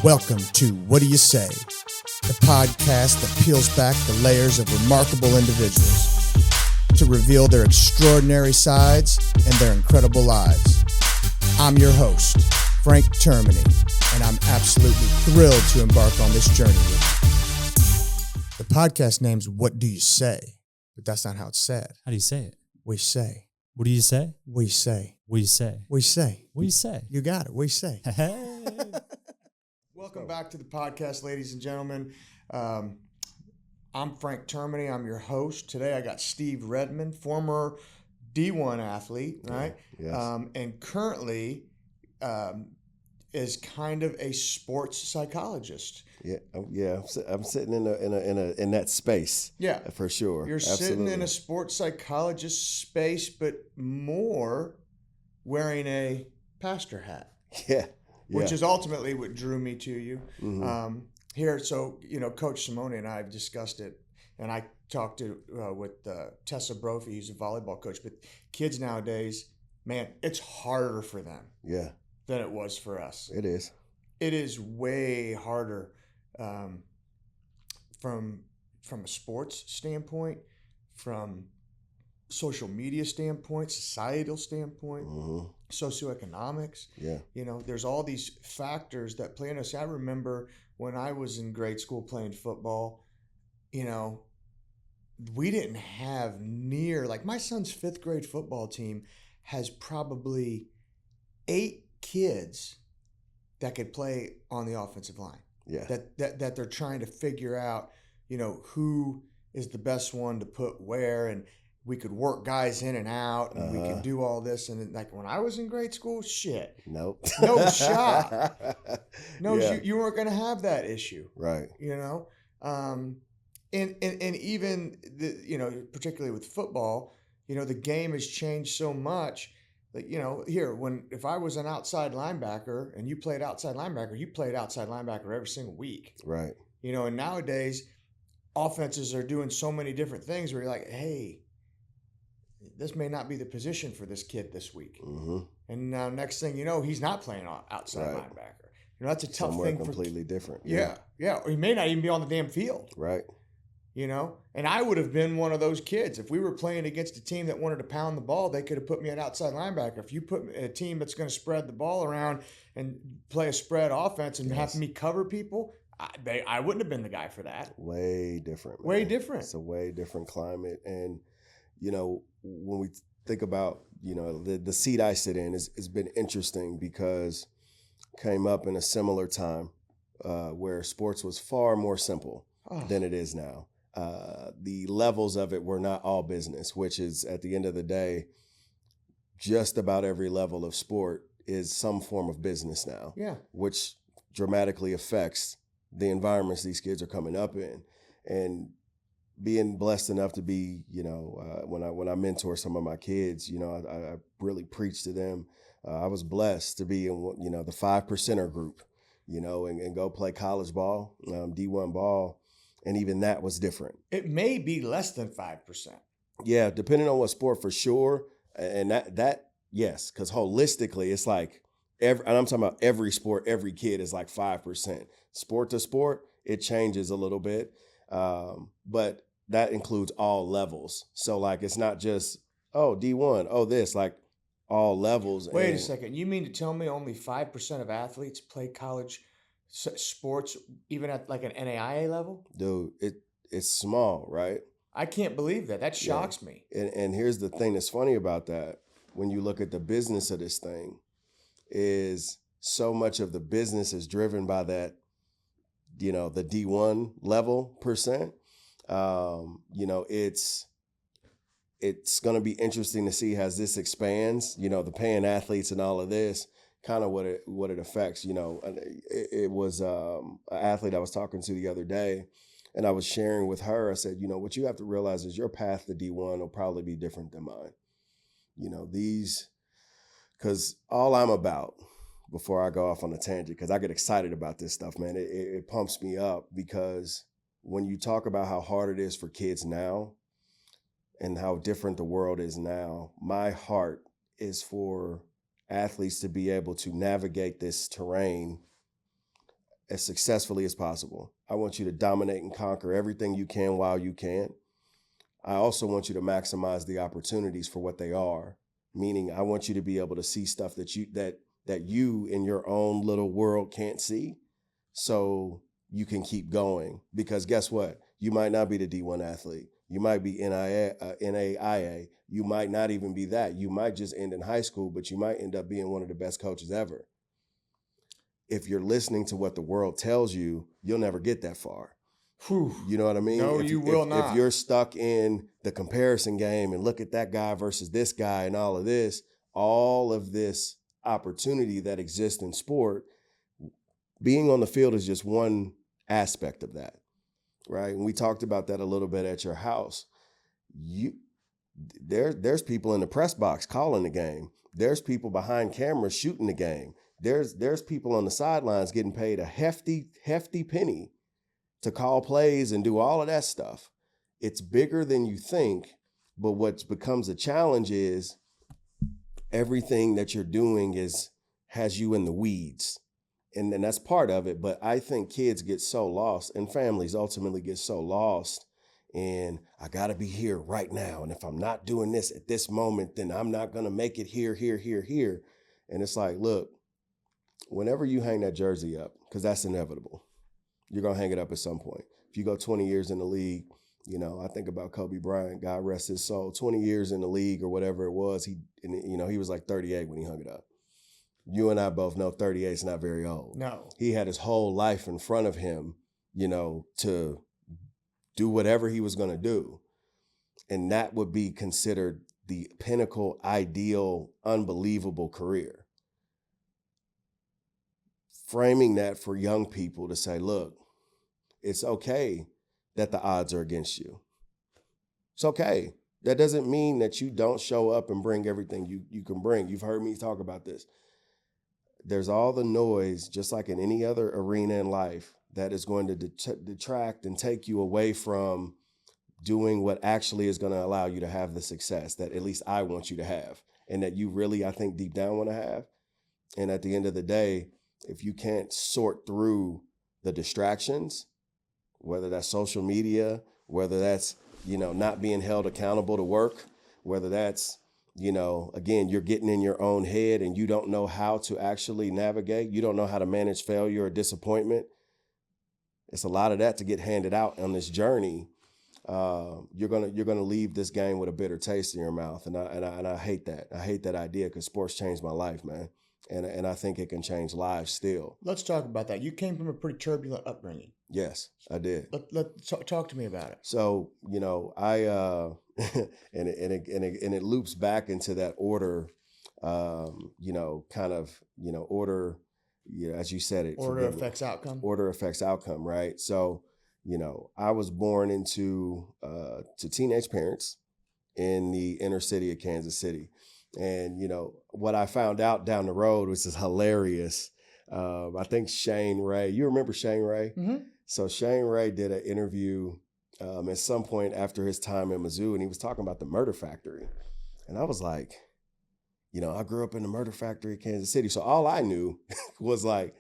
Welcome to What Do You Say, the podcast that peels back the layers of remarkable individuals to reveal their extraordinary sides and their incredible lives. I'm your host, Frank Termini, and I'm absolutely thrilled to embark on this journey with you. The podcast name's What Do You Say, but that's not how it's said. How do you say it? We say. What do you say? We say. What do you say? We say. What do you say? You got it. We say. Hey. Welcome back to the podcast, ladies and gentlemen. I'm Frank Termini. I'm your host. Today I got Steve Redmond, former D1 athlete, right? Yes. And currently is kind of a sports psychologist. Yeah. I'm sitting in that space. Yeah, for sure. You're sitting in a sports psychologist space, but more wearing a pastor hat. Yeah. Which is ultimately what drew me to you. Mm-hmm. Here, so, Coach Simone and I have discussed it, and I talked with Tessa Brophy, who's a volleyball coach, but kids nowadays, man, it's harder for them than it was for us. It is. It is way harder from a sports standpoint, from social media standpoint, societal standpoint, socioeconomics. Yeah. There's all these factors that play in us. I remember when I was in grade school playing football, we didn't have like my son's 5th grade football team has probably 8 kids that could play on the offensive line. Yeah. That they're trying to figure out, who is the best one to put where, and we could work guys in and out, and we could do all this. And like when I was in grade school, shit. Nope. No shot. No, yeah. you weren't going to have that issue. Right. And even, particularly with football, the game has changed so much that, if I was an outside linebacker and you played outside linebacker every single week. Right. And nowadays offenses are doing so many different things where you're like, hey, this may not be the position for this kid this week. Mm-hmm. And now next thing you know, he's not playing outside linebacker. That's a tough Somewhere thing. Completely different. Yeah. Or he may not even be on the damn field. Right. And I would have been one of those kids. If we were playing against a team that wanted to pound the ball, they could have put me at outside linebacker. If you put a team that's going to spread the ball around and play a spread offense and have me cover people, I wouldn't have been the guy for that. Way different. Man. Way different. It's a way different climate. And, when we think about, the seat I sit in has been interesting because came up in a similar time where sports was far more simple than it is now. The levels of it were not all business, which is at the end of the day, just about every level of sport is some form of business now. Yeah. Which dramatically affects the environments these kids are coming up in. And being blessed enough to be, when I mentor some of my kids, I really preach to them. I was blessed to be in, the 5%er group, and go play college ball, D1 ball. And even that was different. It may be less than 5%. Yeah, depending on what sport for sure. And that yes, because holistically it's like and I'm talking about every sport, every kid is like 5%. Sport to sport, it changes a little bit. But that includes all levels. So like it's not just, D1, this, like all levels. Wait a second. You mean to tell me only 5% of athletes play college sports, even at like an NAIA level? Dude, it's small, right? I can't believe that. That shocks me. And here's the thing that's funny about that. When you look at the business of this thing, is so much of the business is driven by that, the D1 level percent. It's going to be interesting to see as this expands, the paying athletes and all of this, kind of what it affects. It was an athlete I was talking to the other day, and I was sharing with her. I said, what you have to realize is your path to D1 will probably be different than mine. Because all I'm about, before I go off on a tangent, because I get excited about this stuff, man, it pumps me up, because when you talk about how hard it is for kids now and how different the world is now, my heart is for athletes to be able to navigate this terrain as successfully as possible. I want you to dominate and conquer everything you can while you can. I also want you to maximize the opportunities for what they are, meaning I want you to be able to see stuff that you in your own little world can't see, so you can keep going. Because guess what? You might not be the D1 athlete. You might be NAIA. You might not even be that. You might just end in high school, but you might end up being one of the best coaches ever. If you're listening to what the world tells you, you'll never get that far. Whew. You know what I mean? No, you will not. If you're stuck in the comparison game and look at that guy versus this guy and all of this opportunity that exists in sport, being on the field is just one aspect of that, right? And we talked about that a little bit at your house. There's people in the press box calling the game. There's people behind cameras shooting the game. There's people on the sidelines getting paid a hefty penny to call plays and do all of that stuff. It's bigger than you think, but what becomes a challenge is everything that you're doing has you in the weeds. And that's part of it. But I think kids get so lost, and families ultimately get so lost, and I got to be here right now. And if I'm not doing this at this moment, then I'm not going to make it here. And it's like, look, whenever you hang that jersey up, because that's inevitable, you're going to hang it up at some point. If you go 20 years in the league, I think about Kobe Bryant, God rest his soul, 20 years in the league or whatever it was. He was like 38 when he hung it up. You and I both know 38 is not very old. No. He had his whole life in front of him, to do whatever he was going to do. And that would be considered the pinnacle, ideal, unbelievable career. Framing that for young people to say, look, it's okay that the odds are against you. It's okay. That doesn't mean that you don't show up and bring everything you can bring. You've heard me talk about this. There's all the noise, just like in any other arena in life, that is going to detract and take you away from doing what actually is going to allow you to have the success that at least I want you to have, and that you really, I think, deep down want to have. And at the end of the day, if you can't sort through the distractions, whether that's social media, whether that's, not being held accountable to work, whether that's, again, you're getting in your own head and you don't know how to actually navigate, you don't know how to manage failure or disappointment. It's a lot of that to get handed out on this journey. You're gonna leave this game with a bitter taste in your mouth, and I hate that. I hate that idea, because sports changed my life, man. And I think it can change lives still. Let's talk about that. You came from a pretty turbulent upbringing. Yes, I did. Talk to me about it. So, I and it loops back into that order, order, as you said it. Order affects outcome. Order affects outcome, right? So, I was born into to teenage parents in the inner city of Kansas City. And, what I found out down the road, which is hilarious. I think Shane Ray, you remember Shane Ray? Mm-hmm. So Shane Ray did an interview at some point after his time in Mizzou, and he was talking about the murder factory. And I was like, I grew up in the murder factory in Kansas City. So all I knew was like,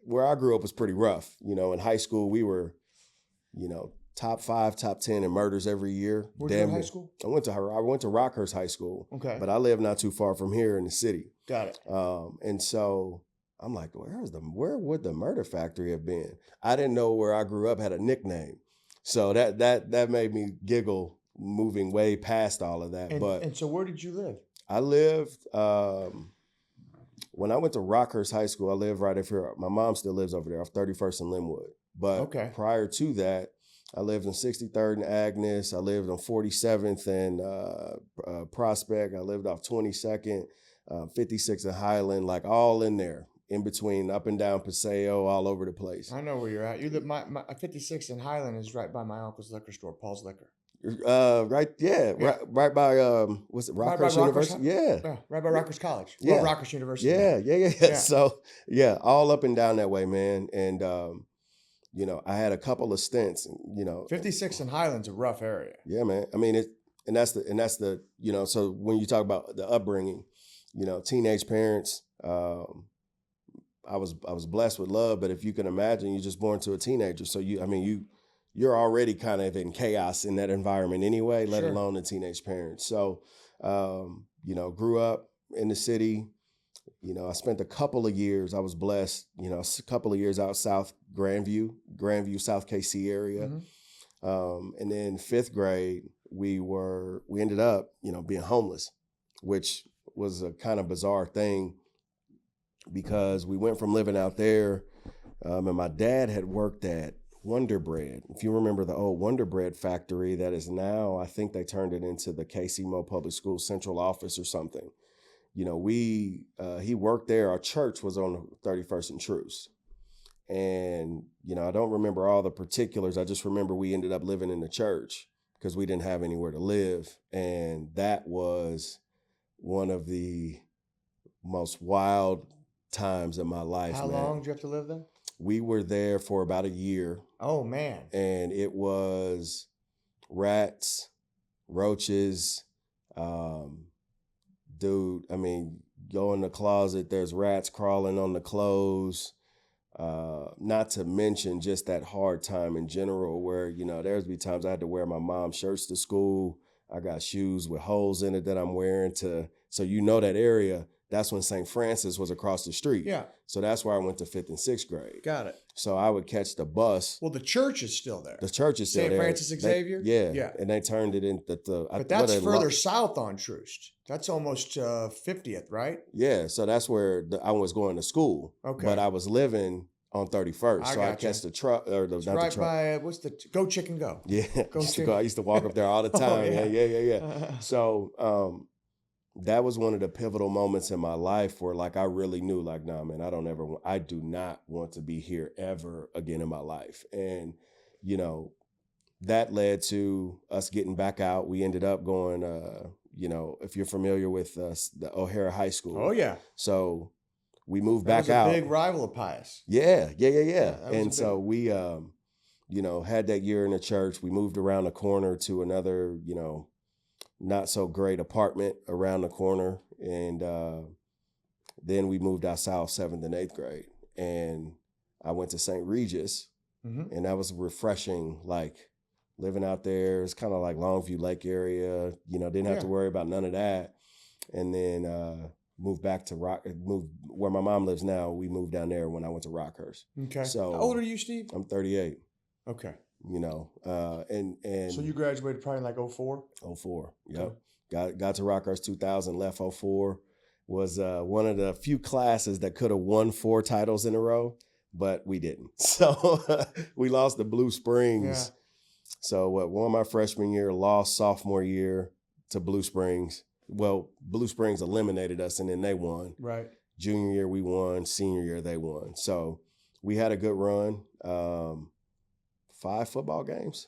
where I grew up was pretty rough. In high school, we were, top 5, top 10 in murders every year. Where did you go to high school? I went to Rockhurst High School. Okay. But I live not too far from here in the city. Got it. And so I'm like, where would the murder factory have been? I didn't know where I grew up had a nickname. So that made me giggle, moving way past all of that. And so where did you live? I lived, when I went to Rockhurst High School, I lived right up here. My mom still lives over there off 31st and Linwood. But prior to that, I lived on 63rd and Agnes. I lived on 47th and Prospect. I lived off 22nd, 56th and Highland, like all in there, in between, up and down Paseo, all over the place. I know where you're at. You live my 56th and Highland is right by my uncle's liquor store, Paul's Liquor. Right by what's it, Rockhurst University? Yeah, right by Rockhurst College. Yeah. Well, Rockhurst University. Yeah. So all up and down that way, man. And I had a couple of stints. 56 and Highland's a rough area. Yeah, man. I mean, that's the so when you talk about the upbringing, teenage parents. I was blessed with love, but if you can imagine, you're just born to a teenager. So you're already kind of in chaos in that environment anyway, let Sure. alone a teenage parent. So, grew up in the city. I spent a couple of years, I was blessed, a couple of years out south, Grandview, South KC area. Mm-hmm. And then 5th grade, we ended up, being homeless, which was a kind of bizarre thing because we went from living out there, and my dad had worked at Wonder Bread. If you remember the old Wonder Bread factory that is now, I think they turned it into the KC Mo Public Schools central office or something. He worked there. Our church was on 31st and Truce. And, I don't remember all the particulars. I just remember we ended up living in the church because we didn't have anywhere to live. And that was one of the most wild times of my life. How long did you have to live there? We were there for about a year. Oh, man. And it was rats, roaches, dude, go in the closet, there's rats crawling on the clothes. Not to mention just that hard time in general where, there's be times I had to wear my mom's shirts to school. I got shoes with holes in it that I'm wearing so that area, that's when St. Francis was across the street. Yeah. So that's where I went to 5th and 6th grade. Got it. So I would catch the bus. Well, the church is still there. The church is still there. St. Francis Xavier? Yeah. And they turned it into But that's further south on Troost. That's almost 50th, right? Yeah. So that's where I was going to school. Okay. But I was living on 31st. I catch the truck or it's right the truck. by Go Chicken Go. Yeah. I used to walk up there all the time. Yeah. So that was one of the pivotal moments in my life where I really knew nah, man, I do not want to be here ever again in my life. And, that led to us getting back out. We ended up going, if you're familiar with the O'Hara High School. Oh, yeah. So we moved back out. That was a big rival of Pius. Yeah. And so we, had that year in the church. We moved around the corner to another, not so great apartment around the corner. And then we moved out south 7th and 8th grade. And I went to St. Regis. Mm-hmm. And that was refreshing, living out there. It's kind of like Longview Lake area, didn't have to worry about none of that. And then moved back to moved where my mom lives now. We moved down there when I went to Rockhurst. Okay. So how old are you, Steve? I'm 38. Okay. And so you graduated probably in 04? 04. Yep. Okay. Got to Rockhurst 2000, left 04. Was one of the few classes that could have won 4 titles in a row, but we didn't. So we lost to Blue Springs. Yeah. So won my freshman year, lost sophomore year to Blue Springs. Well, Blue Springs eliminated us and then they won. Right. Junior year we won, senior year they won. So we had a good run. 5 football games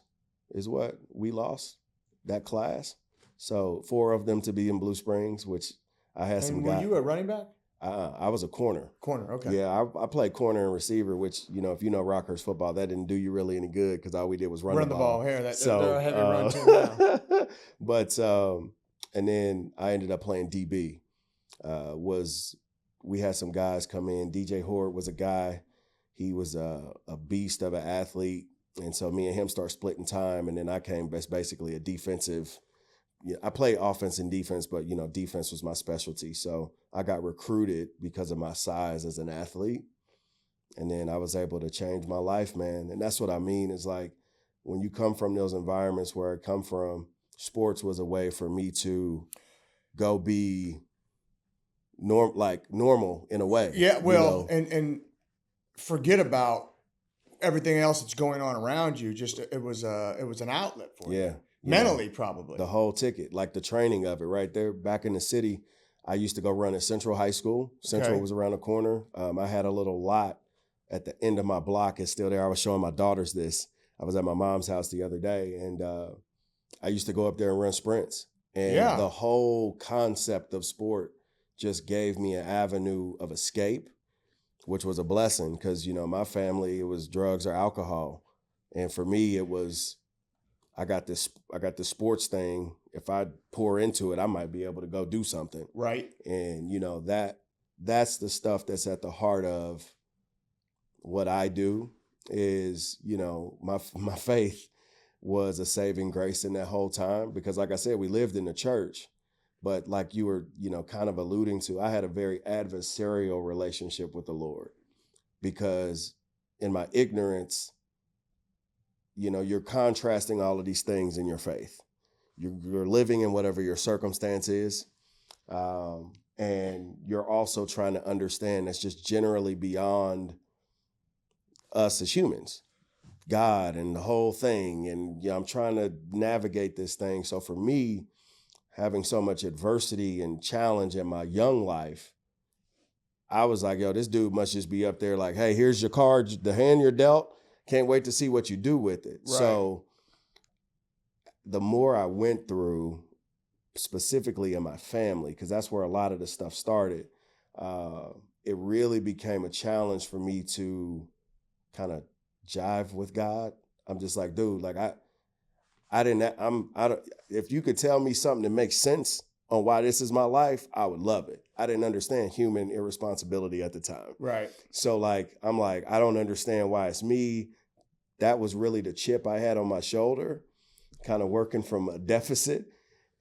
is what we lost that class. So 4 of them to be in Blue Springs, which I had some guys. Were you a running back? I was a corner. Corner, okay. Yeah, I played corner and receiver, which, if you know Rockhurst football, that didn't do you really any good because all we did was run the ball. Here, they're a heavy run team now. But, and then I ended up playing DB. We had some guys come in. DJ Hort was a guy. He was a beast of an athlete. And so me and him start splitting time. And then I came basically a defensive. I played offense and defense, but, defense was my specialty. So I got recruited because of my size as an athlete. And then I was able to change my life, man. And that's what I mean is when you come from those environments where I come from, sports was a way for me to go be normal in a way. Yeah, well, and forget about everything else that's going on around you. Just it was an outlet for you. Yeah. Mentally, probably. The whole ticket, the training of it right there back in the city. I used to go run at Central High School. Central was around the corner. I had a little lot at the end of my block. It's still there. I was showing my daughters this. I was at my mom's house the other day, and I used to go up there and run sprints. And the whole concept of sport just gave me an avenue of escape, which was a blessing because, my family, it was drugs or alcohol. And for me, it was, I got this sports thing if I pour into it, I might be able to go do something. Right. And, that's the stuff that's at the heart of what I do is, my faith was a saving grace in that whole time. Because like I said, we lived in the church, but like you were, kind of alluding to, I had a very adversarial relationship with the Lord because in my ignorance, you're contrasting all of these things in your faith. You're living in whatever your circumstance is. And you're also trying to understand that's just generally beyond us as humans, God and the whole thing. And I'm trying to navigate this thing. So for me, having so much adversity and challenge in my young life, I was like, yo, this dude must just be up there like, hey, here's your card, the hand you're dealt. Can't wait to see what you do with it. Right. So the more I went through, specifically in my family, because that's where a lot of the stuff started, it really became a challenge for me to kind of jive with God. I'm just like, dude, like if you could tell me something that makes sense on why this is my life, I would love it. I didn't understand human irresponsibility at the time. Right. So I'm like, I don't understand why it's me. That was really the chip I had on my shoulder, kind of working from a deficit.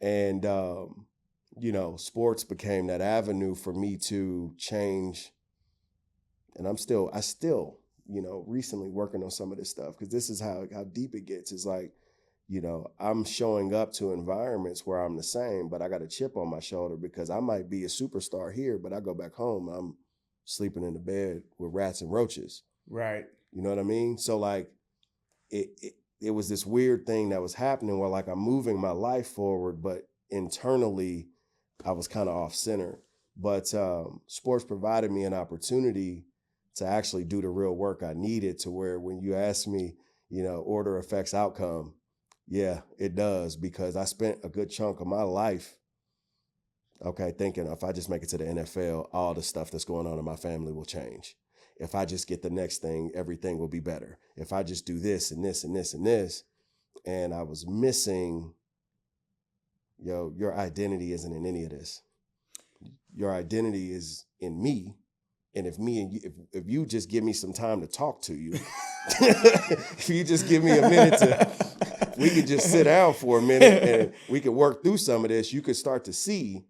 And, sports became that avenue for me to change. And I still, recently working on some of this stuff, because this is how deep it gets. It's like, I'm showing up to environments where I'm the same, but I got a chip on my shoulder because I might be a superstar here, but I go back home, I'm sleeping in the bed with rats and roaches. Right. You know what I mean? So it was this weird thing that was happening where I'm moving my life forward, but internally I was kind of off center. But sports provided me an opportunity to actually do the real work I needed, to where when you ask me, order affects outcome. Yeah, it does, because I spent a good chunk of my life, thinking if I just make it to the NFL, all the stuff that's going on in my family will change. If I just get the next thing, everything will be better. If I just do this and this and this and this. And I was missing, your identity isn't in any of this. Your identity is in me. And if you just give me some time to talk to you, if you just give me a minute we could just sit down for a minute and we could work through some of this, you could start to see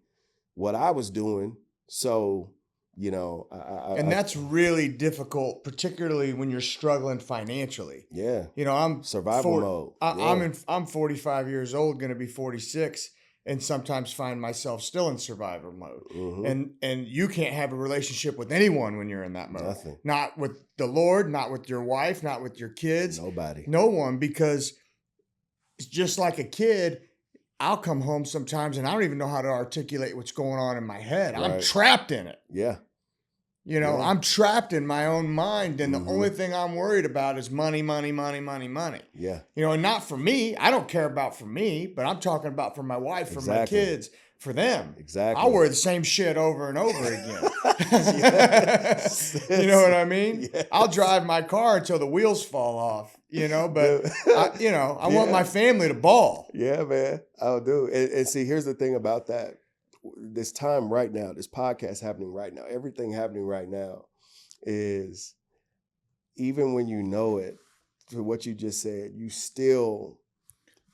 what I was doing. So, and that's really difficult, particularly when you're struggling financially. Yeah. I'm survival mode. I'm 45 years old, going to be 46, and sometimes find myself still in survivor mode. Mm-hmm. And you can't have a relationship with anyone when you're in that mode. Nothing. Not with the Lord, not with your wife, not with your kids. Nobody. No one, because it's just like a kid. I'll come home sometimes and I don't even know how to articulate what's going on in my head. Right. I'm trapped in it. Yeah. I'm trapped in my own mind, and the only thing I'm worried about is money, money, money, money, money. Yeah. And not for me. I don't care about for me, but I'm talking about for my wife, for my kids, for them. Exactly. I'll wear the same shit over and over again. Yes. You know what I mean? Yes. I'll drive my car until the wheels fall off, but I want my family to ball. Yeah, man. I'll do. And see, here's the thing about that. This time right now, this podcast happening right now, everything happening right now is, even when you know it, for what you just said, you still,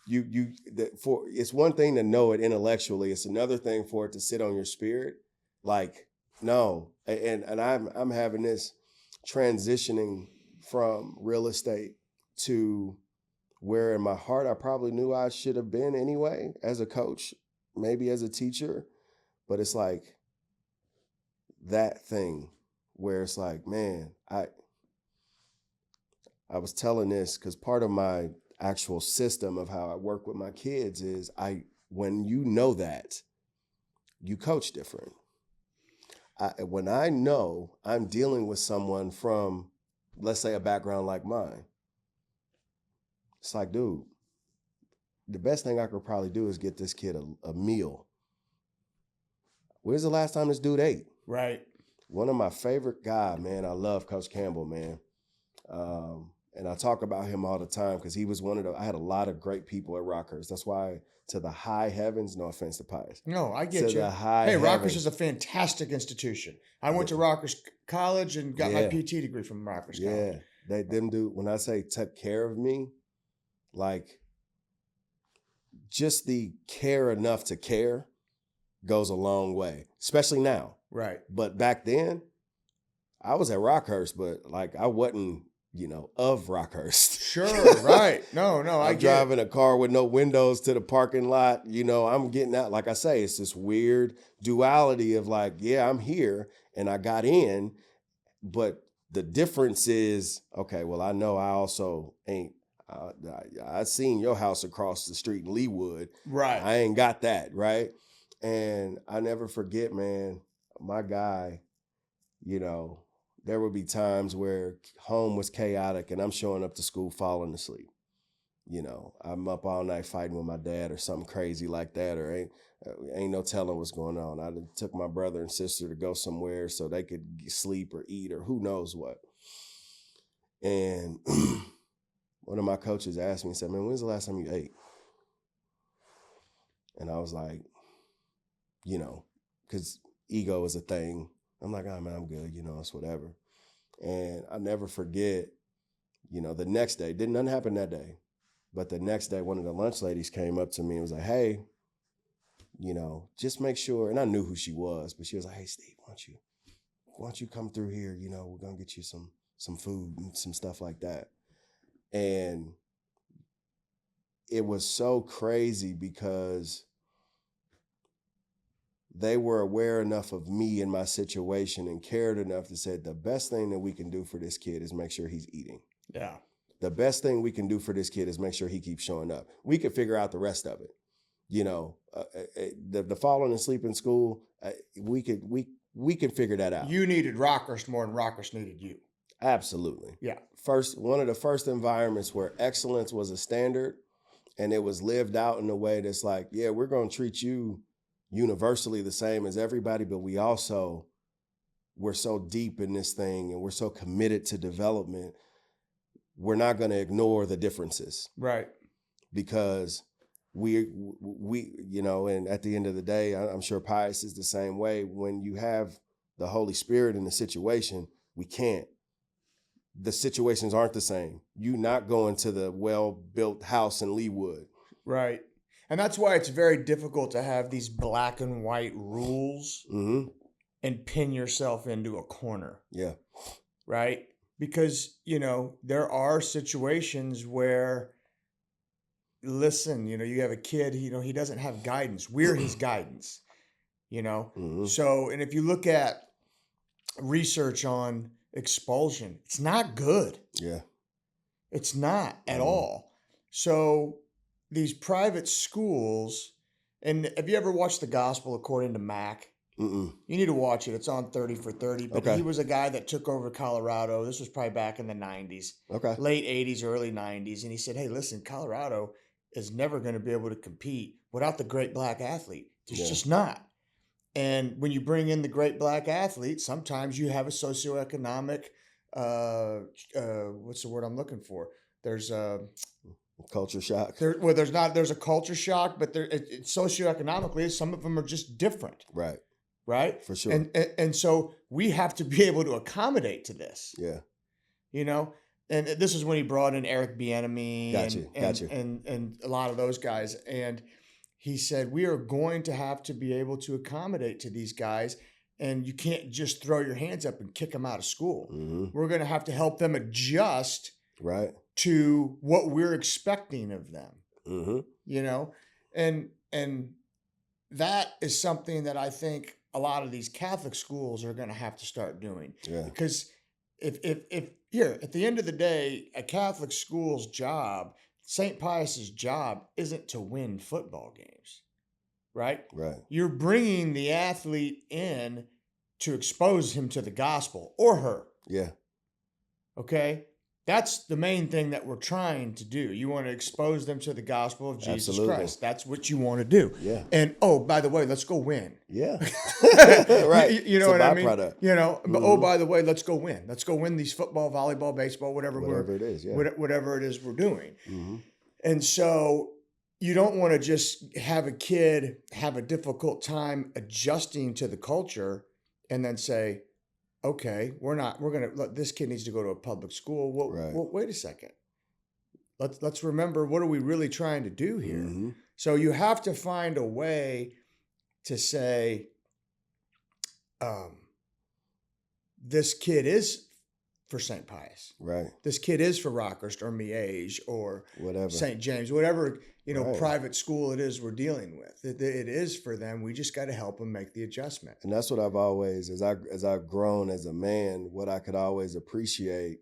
it's one thing to know it intellectually. It's another thing for it to sit on your spirit. No. And I'm having this transitioning from real estate to where in my heart, I probably knew I should have been anyway, as a coach, maybe as a teacher. But it's like that thing where it's like, man, I was telling this because part of my actual system of how I work with my kids is when you know that, you coach different. When I know I'm dealing with someone from, let's say, a background like mine, it's like, dude, the best thing I could probably do is get this kid a meal. When's the last time this dude ate? Right. One of my favorite guys, man, I love Coach Campbell, man. And I talk about him all the time because he was I had a lot of great people at Rockhurst. That's why to the high heavens, no offense to Pius. No, I get to you. The high hey, heavens. Rockhurst is a fantastic institution. I went to Rockhurst College and got my PT degree from Rockhurst College. When I say took care of me, like just the care enough to care goes a long way, especially now. Right. But back then, I was at Rockhurst, but like I wasn't, of Rockhurst. Sure, right. No, I'm driving a car with no windows to the parking lot. I'm getting out. Like I say, it's this weird duality of like, yeah, I'm here and I got in, but the difference is, okay, well, I know I also ain't, I seen your house across the street in Leawood. Right. I ain't got that, right? And I never forget, man, my guy, there would be times where home was chaotic and I'm showing up to school falling asleep. I'm up all night fighting with my dad or something crazy like that, or ain't no telling what's going on. I took my brother and sister to go somewhere so they could sleep or eat or who knows what. And one of my coaches asked me, he said, man, when's the last time you ate? And I was like, because ego is a thing. I'm like, oh man, I'm good, it's whatever. And I never forget, the next day, nothing happen that day. But the next day, one of the lunch ladies came up to me and was like, hey, just make sure, and I knew who she was, but she was like, hey, Steve, why don't you come through here? We're going to get you some food and some stuff like that. And it was so crazy because they were aware enough of me and my situation and cared enough to say the best thing that we can do for this kid is make sure he's eating. Yeah. The best thing we can do for this kid is make sure he keeps showing up. We could figure out the rest of it. The falling asleep in school, we can figure that out. You needed Rockhurst more than Rockhurst needed you. Absolutely. Yeah. One of the first environments where excellence was a standard and it was lived out in a way that's like, yeah, we're going to treat you universally the same as everybody, but we're so deep in this thing and we're so committed to development. We're not going to ignore the differences. Right. Because we, and at the end of the day, I'm sure Pius is the same way. When you have the Holy Spirit in the situation, the situations aren't the same. You're not going to the well-built house in Leawood. Right. And that's why it's very difficult to have these black and white rules and pin yourself into a corner. Yeah. Right? Because, there are situations where, listen, you have a kid, he doesn't have guidance. We're his guidance, So, and if you look at research on expulsion, it's not good. Yeah. It's not at all. So these private schools, and have you ever watched The Gospel According to Mac? Mm-mm. You need to watch it. It's on 30 for 30. But He was a guy that took over Colorado. This was probably back in the 90s. Okay. Late 80s, early 90s. And he said, hey, listen, Colorado is never going to be able to compete without the great black athlete. It's just not. And when you bring in the great black athlete, sometimes you have a socioeconomic, what's the word I'm looking for? There's a culture shock. There's a culture shock, but socioeconomically, some of them are just different. Right. Right. For sure. And so we have to be able to accommodate to this. Yeah. And this is when he brought in Eric Bieniemy Gotcha. and a lot of those guys. And he said, we are going to have to be able to accommodate to these guys. And you can't just throw your hands up and kick them out of school. Mm-hmm. We're going to have to help them adjust to what we're expecting of them. Mm-hmm. And that is something that I think a lot of these Catholic schools are going to have to start doing. Yeah. Because if here, at the end of the day, a Catholic school's job, St. Pius's job, isn't to win football games, right? Right. You're bringing the athlete in to expose him to the gospel or her. Yeah. Okay? That's the main thing that we're trying to do. You want to expose them to the gospel of Jesus Absolutely. Christ. That's what you want to do. Yeah. And, oh, by the way, let's go win. Yeah. Right. You know what I mean? Byproduct. You know, Mhm. oh, by the way, let's go win. Let's go win these football, volleyball, baseball, whatever it is. Yeah. whatever it is we're doing. Mm-hmm. And so you don't want to just have a kid have a difficult time adjusting to the culture and then say, okay, this kid needs to go to a public school. Well, Right. well, wait a second. Let's remember, what are we really trying to do here? Mm-hmm. So you have to find a way to say, this kid is for St. Pius. Right. This kid is for Rockhurst or Miege or Whatever. St. James, whatever, Right. private school it is we're dealing with. It is for them. We just got to help them make the adjustment. And that's what I've always, as I've grown as a man, what I could always appreciate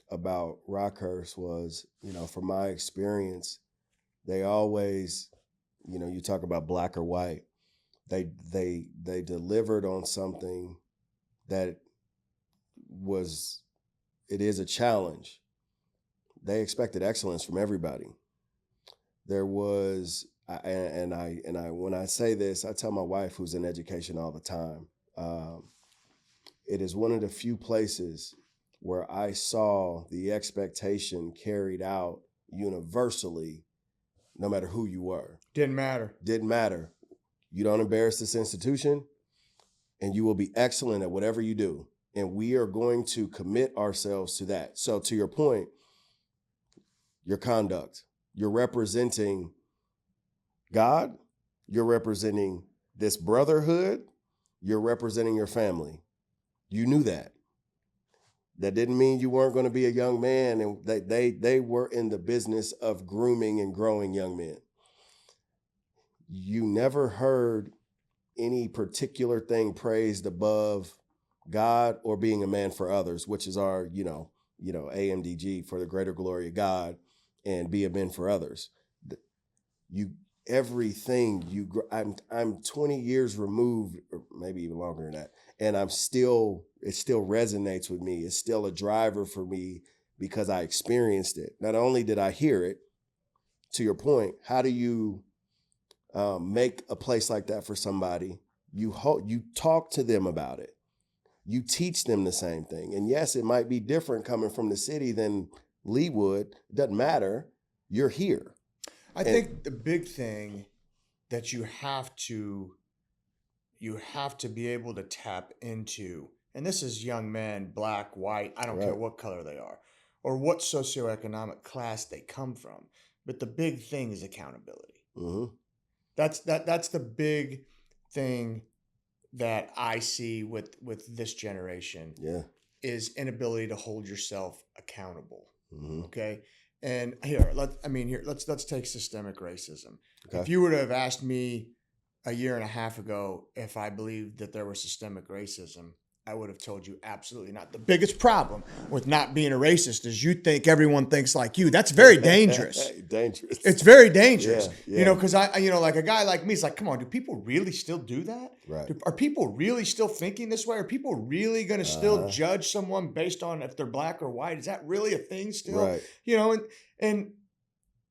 about Rockhurst was, from my experience, they always, you talk about black or white, they delivered on something that it is a challenge. They expected excellence from everybody. There was, and I when I say this, I tell my wife, who's in education all the time, it is one of the few places where I saw the expectation carried out universally, no matter who you were. Didn't matter. Didn't matter. You don't embarrass this institution, and you will be excellent at whatever you do. And we are going to commit ourselves to that. So to your point, your conduct, you're representing God, you're representing this brotherhood, you're representing your family. You knew that. That didn't mean you weren't going to be a young man, and they were in the business of grooming and growing young men. You never heard any particular thing praised above God or being a man for others, which is our, AMDG, for the greater glory of God, and be a man for others. I'm 20 years removed, or maybe even longer than that, and it still resonates with me. It's still a driver for me because I experienced it. Not only did I hear it, to your point, how do you make a place like that for somebody? You talk to them about it. You teach them the same thing. And yes, it might be different coming from the city than Leawood. It doesn't matter. You're here. I think the big thing that you have to be able to tap into, and this is young men, black, white, I don't care what color they are, or what socioeconomic class they come from, but the big thing is accountability. Mm-hmm. That's the big thing that I see with this generation. Yeah. Is inability to hold yourself accountable. Mm-hmm. Okay. And let's take systemic racism. Okay. If you were to have asked me a year and a half ago if I believed that there was systemic racism, I would have told you absolutely not. The biggest problem with not being a racist is you think everyone thinks like you. That's very dangerous. Dangerous. It's very dangerous. Yeah. Because like a guy like me is like, come on, do people really still do that? Right. Are people really still thinking this way? Are people really going to still judge someone based on if they're black or white? Is that really a thing still? Right. And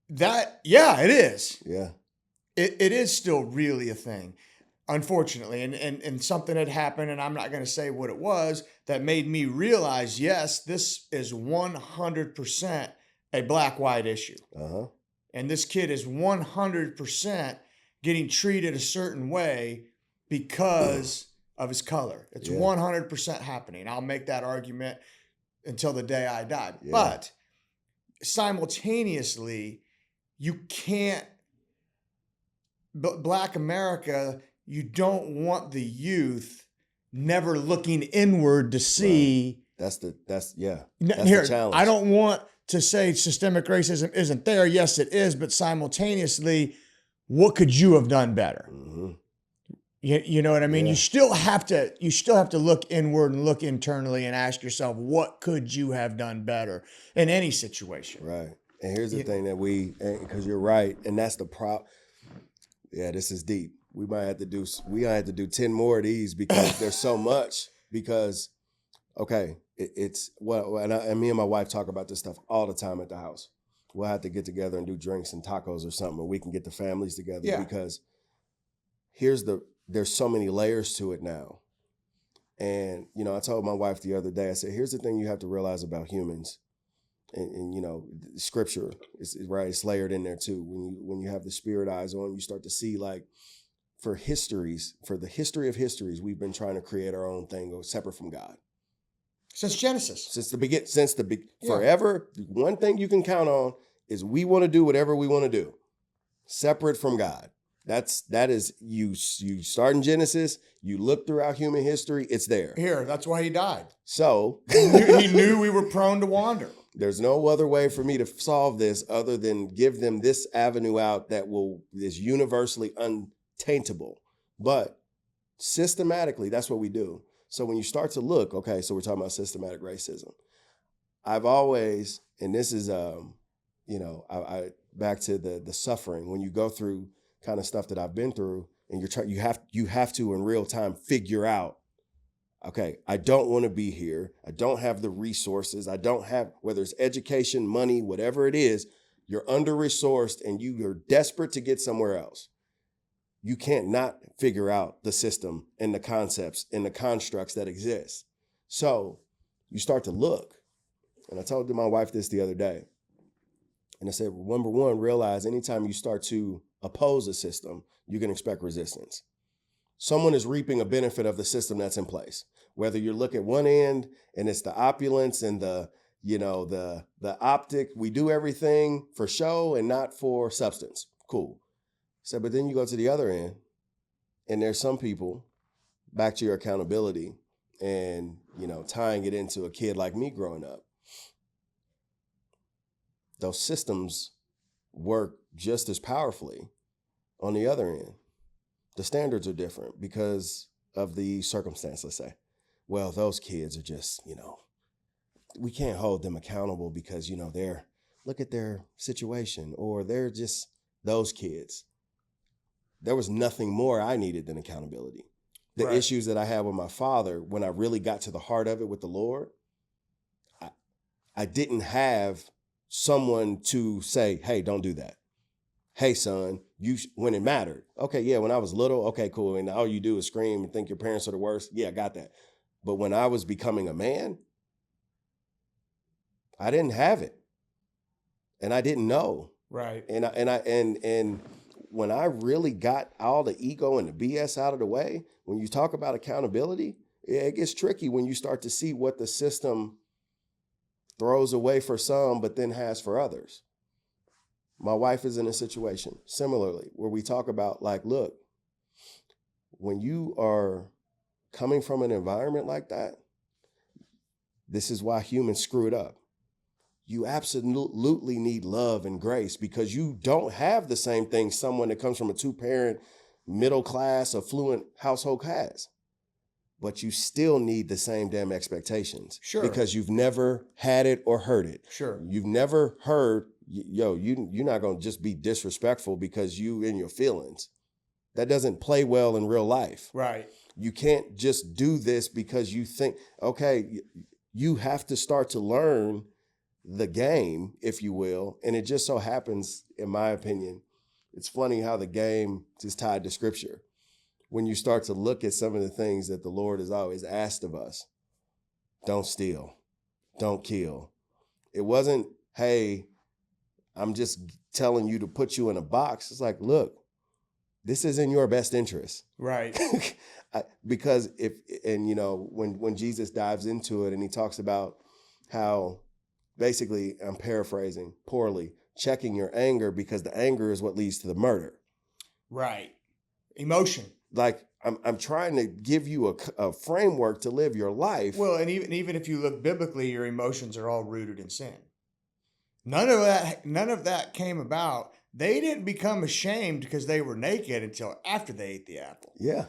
that, yeah, it is. Yeah. It is still really a thing, unfortunately. And something had happened, and I'm not going to say what it was, that made me realize, yes, this is 100% a black-white issue. Uh-huh. And this kid is 100% getting treated a certain way because of his color. It's 100% happening. I'll make that argument until the day I die. Yeah. But simultaneously, you can't, Black America, you don't want the youth never looking inward to see. Right. That's here, the challenge. I don't want to say systemic racism isn't there. Yes, it is, but simultaneously, what could you have done better? Mm-hmm. You know what I mean? Yeah. You still have to look inward and look internally and ask yourself, what could you have done better in any situation? Right. And here's the thing that because you're right, and that's the problem. Yeah, this is deep. We might have to do 10 more of these because there's so much. Because, okay, it's well, and me and my wife talk about this stuff all the time at the house. We'll have to get together and do drinks and tacos or something, or we can get the families together because there's so many layers to it now. And, I told my wife the other day, I said, here's the thing you have to realize about humans. And scripture is right. It's layered in there too. When you have the spirit eyes on, you start to see, like, for the history of histories, we've been trying to create our own thing separate from God. Since Genesis. Forever. One thing you can count on is we want to do whatever we want to do, separate from God. That is you start in Genesis, you look throughout human history, it's there. Here, that's why he died. So he knew we were prone to wander. There's no other way for me to solve this other than give them this avenue out that is universally untaintable. But systematically, that's what we do. So when you start to look, okay, so we're talking about systematic racism. I've always, and this is, I back to the suffering, when you go through kind of stuff that I've been through, and you have to in real time figure out, okay, I don't want to be here. I don't have the resources. I don't have, whether it's education, money, whatever it is, you're under-resourced and you're desperate to get somewhere else. You can't not figure out the system and the concepts and the constructs that exist. So you start to look. And I told my wife this the other day. And I said, number one, realize anytime you start to oppose a system, you can expect resistance. Someone is reaping a benefit of the system that's in place. Whether you look at one end and it's the opulence and the optic, we do everything for show and not for substance. Cool. So, but then you go to the other end and there's some people, back to your accountability and, tying it into a kid like me growing up. Those systems work just as powerfully on the other end. The standards are different because of the circumstance, let's say. Well, those kids are just, we can't hold them accountable because, look at their situation, or they're just those kids. There was nothing more I needed than accountability. The Right. issues that I had with my father, when I really got to the heart of it with the Lord, I didn't have someone to say, hey, don't do that. Hey, son, when it mattered. Okay, yeah, when I was little, okay, cool. And all you do is scream and think your parents are the worst. Yeah, I got that. But when I was becoming a man, I didn't have it. And I didn't know. Right. And when I really got all the ego and the BS out of the way, when you talk about accountability, it gets tricky when you start to see what the system throws away for some, but then has for others. My wife is in a situation similarly where we talk about, like, look, when you are coming from an environment like that, this is why humans screw it up. You absolutely need love and grace because you don't have the same thing someone that comes from a 2-parent, middle-class, affluent household has. But you still need the same damn expectations. Sure. Because you've never had it or heard it. Sure. You've never heard, you're not going to just be disrespectful because you in your feelings. That doesn't play well in real life. Right. You can't just do this because you think, okay, you have to start to learn the game, if you will. And it just so happens, in my opinion, it's funny how the game is tied to scripture. When you start to look at some of the things that the Lord has always asked of us, don't steal, don't kill. It wasn't, hey, I'm just telling you to put you in a box. It's like, look, this is in your best interest. Right. Because when Jesus dives into it and he talks about how, basically, I'm paraphrasing poorly, checking your anger because the anger is what leads to the murder. Right. Emotion. Like, I'm trying to give you a framework to live your life. Well, and even if you look biblically, your emotions are all rooted in sin. None of that came about. They didn't become ashamed because they were naked until after they ate the apple. Yeah.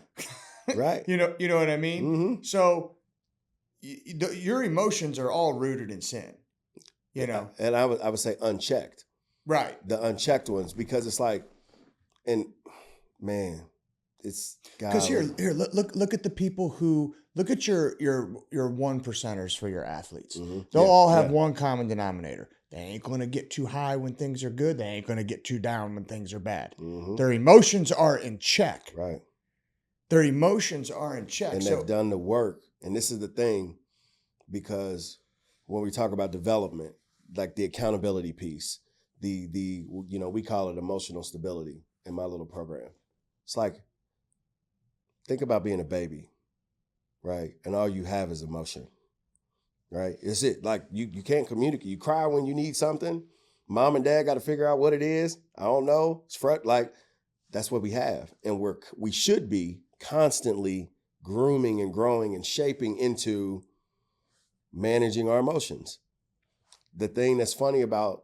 Right. You know what I mean? Mm-hmm. So your emotions are all rooted in sin. And I would say unchecked. Right. The unchecked ones, because it's like, and man, it's Because here, golly. look at the people who look at your one percenters for your athletes. Mhm. They'll Yeah, all have yeah. one common denominator. They ain't going to get too high when things are good. They ain't going to get too down when things are bad. Mhm. Their emotions are in check. Right. Their emotions are in check. And So they've done the work. And this is the thing, because when we talk about development, like the accountability piece, the we call it emotional stability in my little program. It's like, think about being a baby, right? And all you have is emotion, right? It's it. Like you can't communicate. You cry when you need something. Mom and dad got to figure out what it is. I don't know. It's like that's what we have, and we should be constantly grooming and growing and shaping into managing our emotions. The thing that's funny about,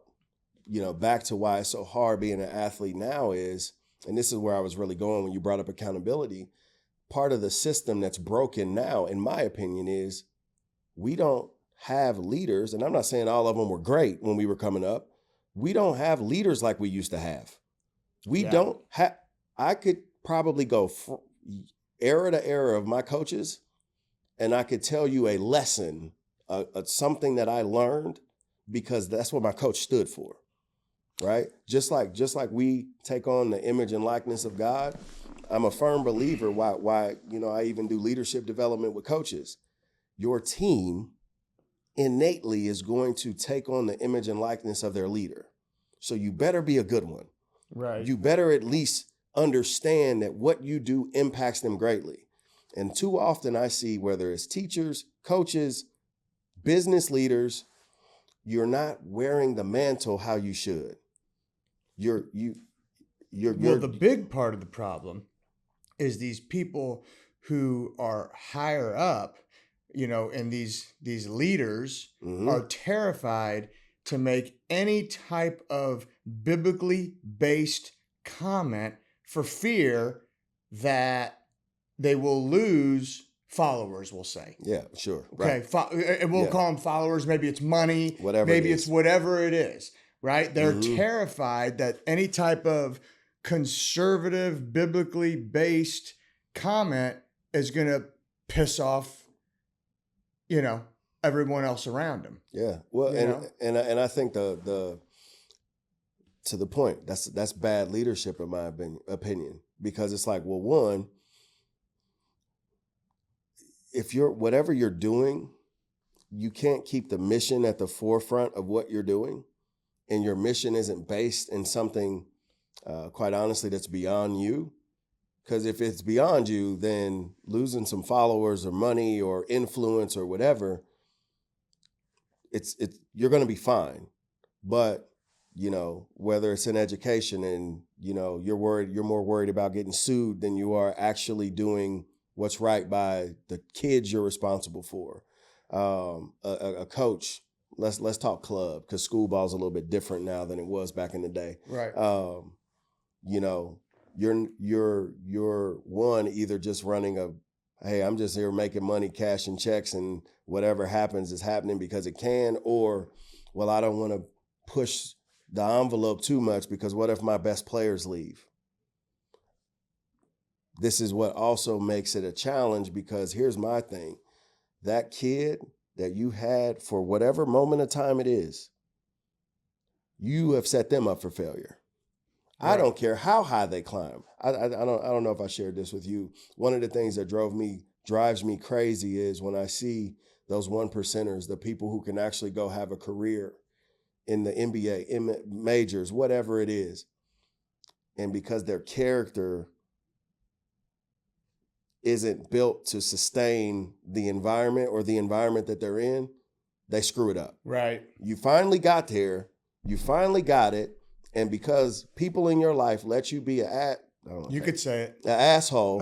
back to why it's so hard being an athlete now is, and this is where I was really going when you brought up accountability, part of the system that's broken now, in my opinion, is we don't have leaders, and I'm not saying all of them were great when we were coming up. We don't have leaders like we used to have. We Yeah. don't have, I could probably go era to era of my coaches, and I could tell you a lesson, something that I learned, because that's what my coach stood for, right? Just like we take on the image and likeness of God, I'm a firm believer why I even do leadership development with coaches. Your team innately is going to take on the image and likeness of their leader. So you better be a good one. right. You better at least understand that what you do impacts them greatly. And too often I see, whether it's teachers, coaches, business leaders, you're not wearing the mantle how you should. You're the big part of the problem is these people who are higher up, and these leaders Mhm. are terrified to make any type of biblically based comment for fear that they will lose followers, we'll say. Yeah, sure. Okay, Right. and we'll Yeah. call them followers. Maybe it's money. Whatever Maybe it it's is. whatever it is, right? They're Mhm. terrified that any type of conservative, biblically based comment is going to piss off, everyone else around them. Yeah. Well, You know? and I think the to the point, that's bad leadership in my opinion, because it's like, well, one, if whatever you're doing, you can't keep the mission at the forefront of what you're doing, and your mission isn't based in something, quite honestly, that's beyond you. Because if it's beyond you, then losing some followers or money or influence or whatever, you're going to be fine. But whether it's in education and you're more worried about getting sued than you are actually doing what's right by the kids you're responsible for. A coach, let's talk club, because school ball's a little bit different now than it was back in the day. Right. You're one, either just running hey, I'm just here making money, cashing checks, and whatever happens is happening because it can, or, well, I don't want to push the envelope too much because what if my best players leave? This is what also makes it a challenge, because here's my thing. That kid that you had, for whatever moment of time it is, you have set them up for failure. Right. I don't care how high they climb. I don't know if I shared this with you. One of the things that drives me crazy is when I see those 1%ers, the people who can actually go have a career in the NBA, in majors, whatever it is. And because their character isn't built to sustain the environment or the environment that they're in, they screw it up. Right. You finally got there. You finally got it. And because people in your life let you be could say it, an asshole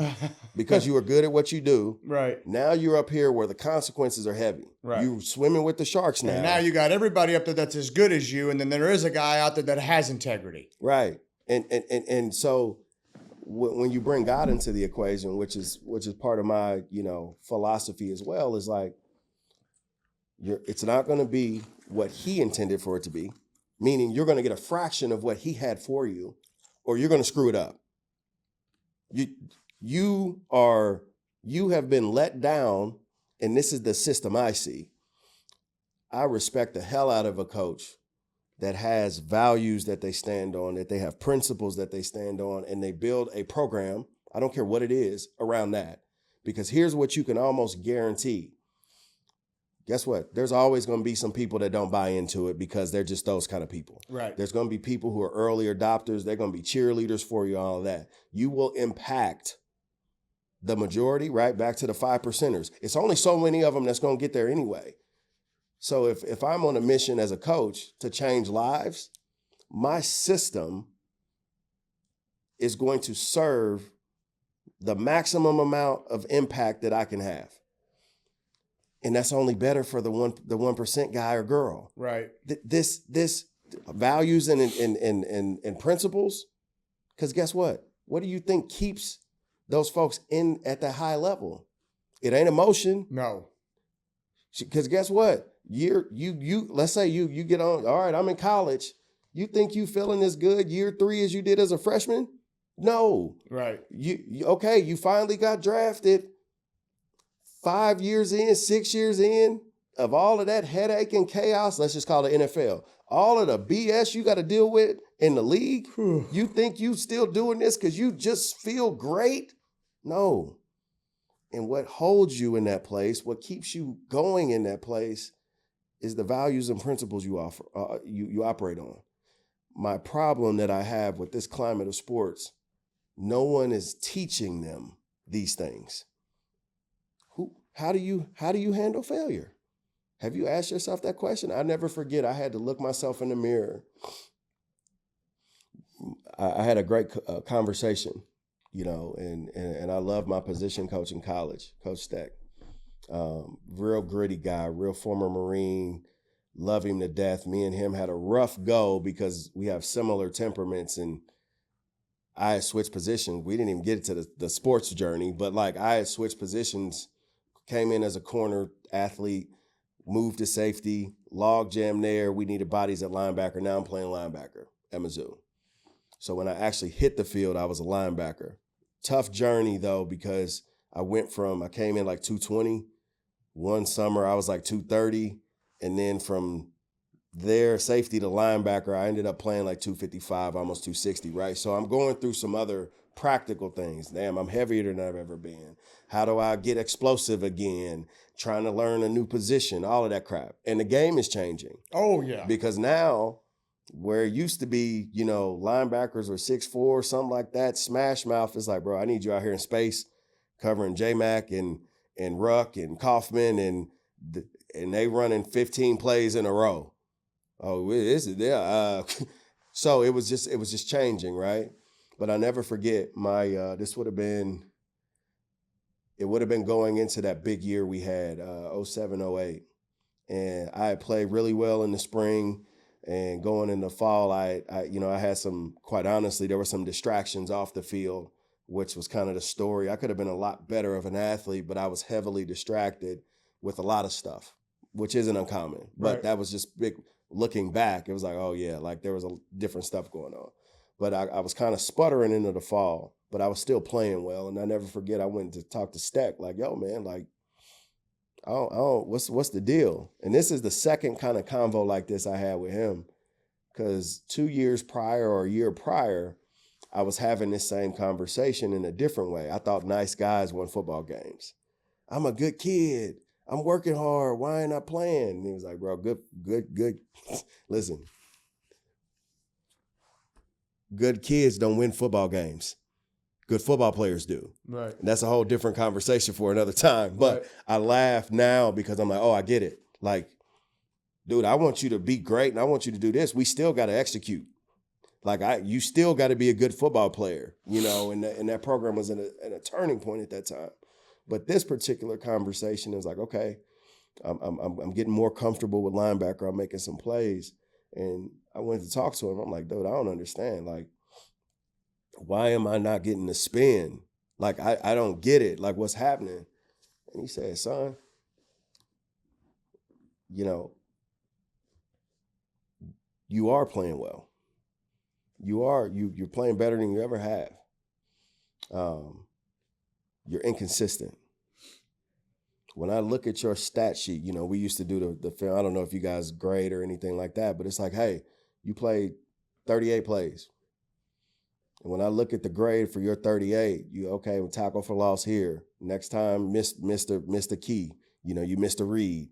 because you were good at what you do. Right. Now you're up here where the consequences are heavy. Right. You're swimming with the sharks now. And now you got everybody up there that's as good as you, and then there is a guy out there that has integrity. Right. And so when you bring God into the equation, which is part of my philosophy as well, is like it's not going to be what He intended for it to be, meaning you're going to get a fraction of what He had for you, or you're going to screw it up. you have been let down, and this is the system I see. I respect the hell out of a coach that has values that they stand on, that they have principles that they stand on, and they build a program, I don't care what it is, around that. Because here's what you can almost guarantee. Guess what? There's always going to be some people that don't buy into it because they're just those kind of people. Right. There's going to be people who are early adopters. They're going to be cheerleaders for you, all of that. You will impact the majority, right? Back to the 5%ers. It's only so many of them that's going to get there anyway. So if I'm on a mission as a coach to change lives, my system is going to serve the maximum amount of impact that I can have. And that's only better for the 1% guy or girl. Right. This values and principles, because guess what? What do you think keeps those folks in at that high level? It ain't emotion. No. Because guess what? Let's say you get on, all right, I'm in college. You think you feeling as good year 3 as you did as a freshman? No. Right. You finally got drafted. 5 years in, 6 years in, of all of that headache and chaos, let's just call it NFL, all of the BS you got to deal with in the league, you think you still doing this because you just feel great? No. And what holds you in that place, what keeps you going in that place, is the values and principles you operate on. My problem that I have with this climate of sports, no one is teaching them these things. How do you handle failure? Have you asked yourself that question? I never forget, I had to look myself in the mirror. I had a great conversation, and I love my position coach in college, Coach Steck. Real gritty guy, real former Marine, love him to death. Me and him had a rough go because we have similar temperaments, and I had switched positions. We didn't even get to the sports journey, but like I had switched positions. Came in as a corner athlete, moved to safety, log jam there. We needed bodies at linebacker. Now I'm playing linebacker at Mizzou. So when I actually hit the field, I was a linebacker. Tough journey though, because I came in like 220. One summer I was like 230. And then from there, safety to linebacker, I ended up playing like 255, almost 260, right? So I'm going through some other practical things. Damn, I'm heavier than I've ever been. How do I get explosive again? Trying to learn a new position, all of that crap. And the game is changing. Oh, yeah. Because now, where it used to be, linebackers were 6'4", something like that, smash mouth, it's like, bro, I need you out here in space covering J-Mac and Ruck and Kaufman and they running 15 plays in a row. Oh, this is there. So it was just changing, right? But I never forget this would have been going into that big year we had, 07, 08. And I had played really well in the spring, and going in the fall, I had some, quite honestly, there were some distractions off the field, which was kind of the story. I could have been a lot better of an athlete, but I was heavily distracted with a lot of stuff, which isn't uncommon. But Right. That was just big. Looking back, it was like, oh yeah, like there was a different stuff going on. But I was kind of sputtering into the fall, but I was still playing well. And I never forget, I went to talk to Steck, like, yo, man, like, I don't, what's the deal? And this is the second kind of convo like this I had with him, because 2 years prior or a year prior, I was having this same conversation in a different way. I thought nice guys won football games. I'm a good kid. I'm working hard. Why ain't I playing? And he was like, bro, good. Listen. Good kids don't win football games. Good football players do. Right. And that's a whole different conversation for another time. But Right. I laugh now because I'm like, oh, I get it. Like, dude, I want you to be great and I want you to do this. We still got to execute. Like, you still got to be a good football player, and that program was in a turning point at that time. But this particular conversation is like, okay, I'm getting more comfortable with linebacker. I'm making some plays. And I went to talk to him. I'm like, dude, I don't understand. Like, why am I not getting the spin? Like, I don't get it. Like, what's happening? And he said, son, you are playing well. You're playing better than you ever have. you're inconsistent. When I look at your stat sheet, you know, we used to do the film. I don't know if you guys grade or anything like that, but it's like, hey, you played 38 plays. And when I look at the grade for your 38, you okay, well, tackle for loss here. Next time, missed the key. You know, you missed a read.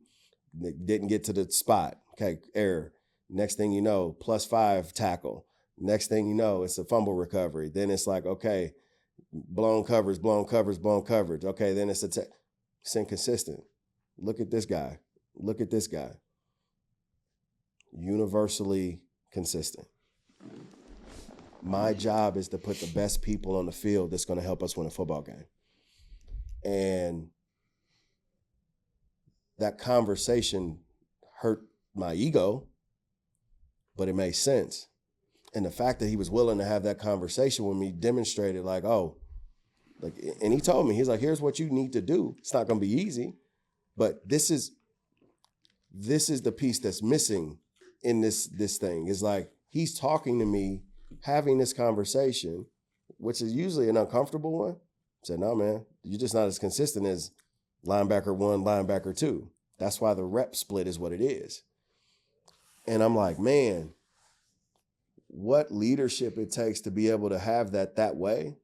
Didn't get to the spot. Okay, error. Next thing you know, +5 tackle. Next thing you know, it's a fumble recovery. Then it's like, okay, blown coverage. Okay, then it's it's inconsistent. Look at this guy. Universally consistent. My job is to put the best people on the field that's going to help us win a football game. And that conversation hurt my ego, but it made sense. And the fact that he was willing to have that conversation with me demonstrated like, and he told me, he's like, here's what you need to do. It's not going to be easy, but this is the piece that's missing in this thing. Is like, he's talking to me, having this conversation, which is usually an uncomfortable one. I said, no, man, you're just not as consistent as linebacker 1, linebacker 2. That's why the rep split is what it is. And I'm like, man, what leadership it takes to be able to have that way.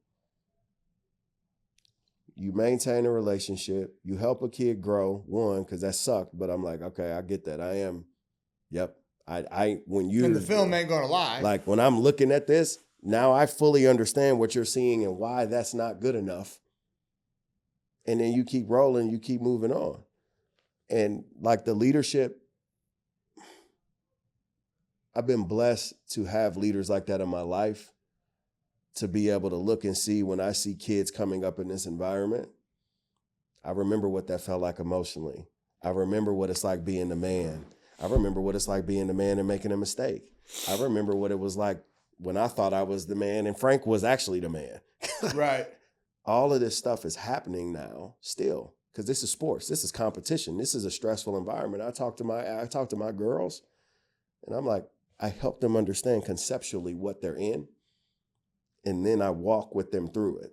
You maintain a relationship. You help a kid grow, one, because that sucked. But I'm like, okay, I get that. When the film ain't gonna lie. Like when I'm looking at this, now I fully understand what you're seeing and why that's not good enough. And then you keep rolling, you keep moving on. And like the leadership, I've been blessed to have leaders like that in my life, to be able to look and see when I see kids coming up in this environment. I remember what that felt like emotionally. I remember what it's like being the man. I remember what it's like being the man and making a mistake. I remember what it was like when I thought I was the man and Frank was actually the man. Right. All of this stuff is happening now still, because this is sports. This is competition. This is a stressful environment. I talk to my girls, and I'm like, I help them understand conceptually what they're in, and then I walk with them through it.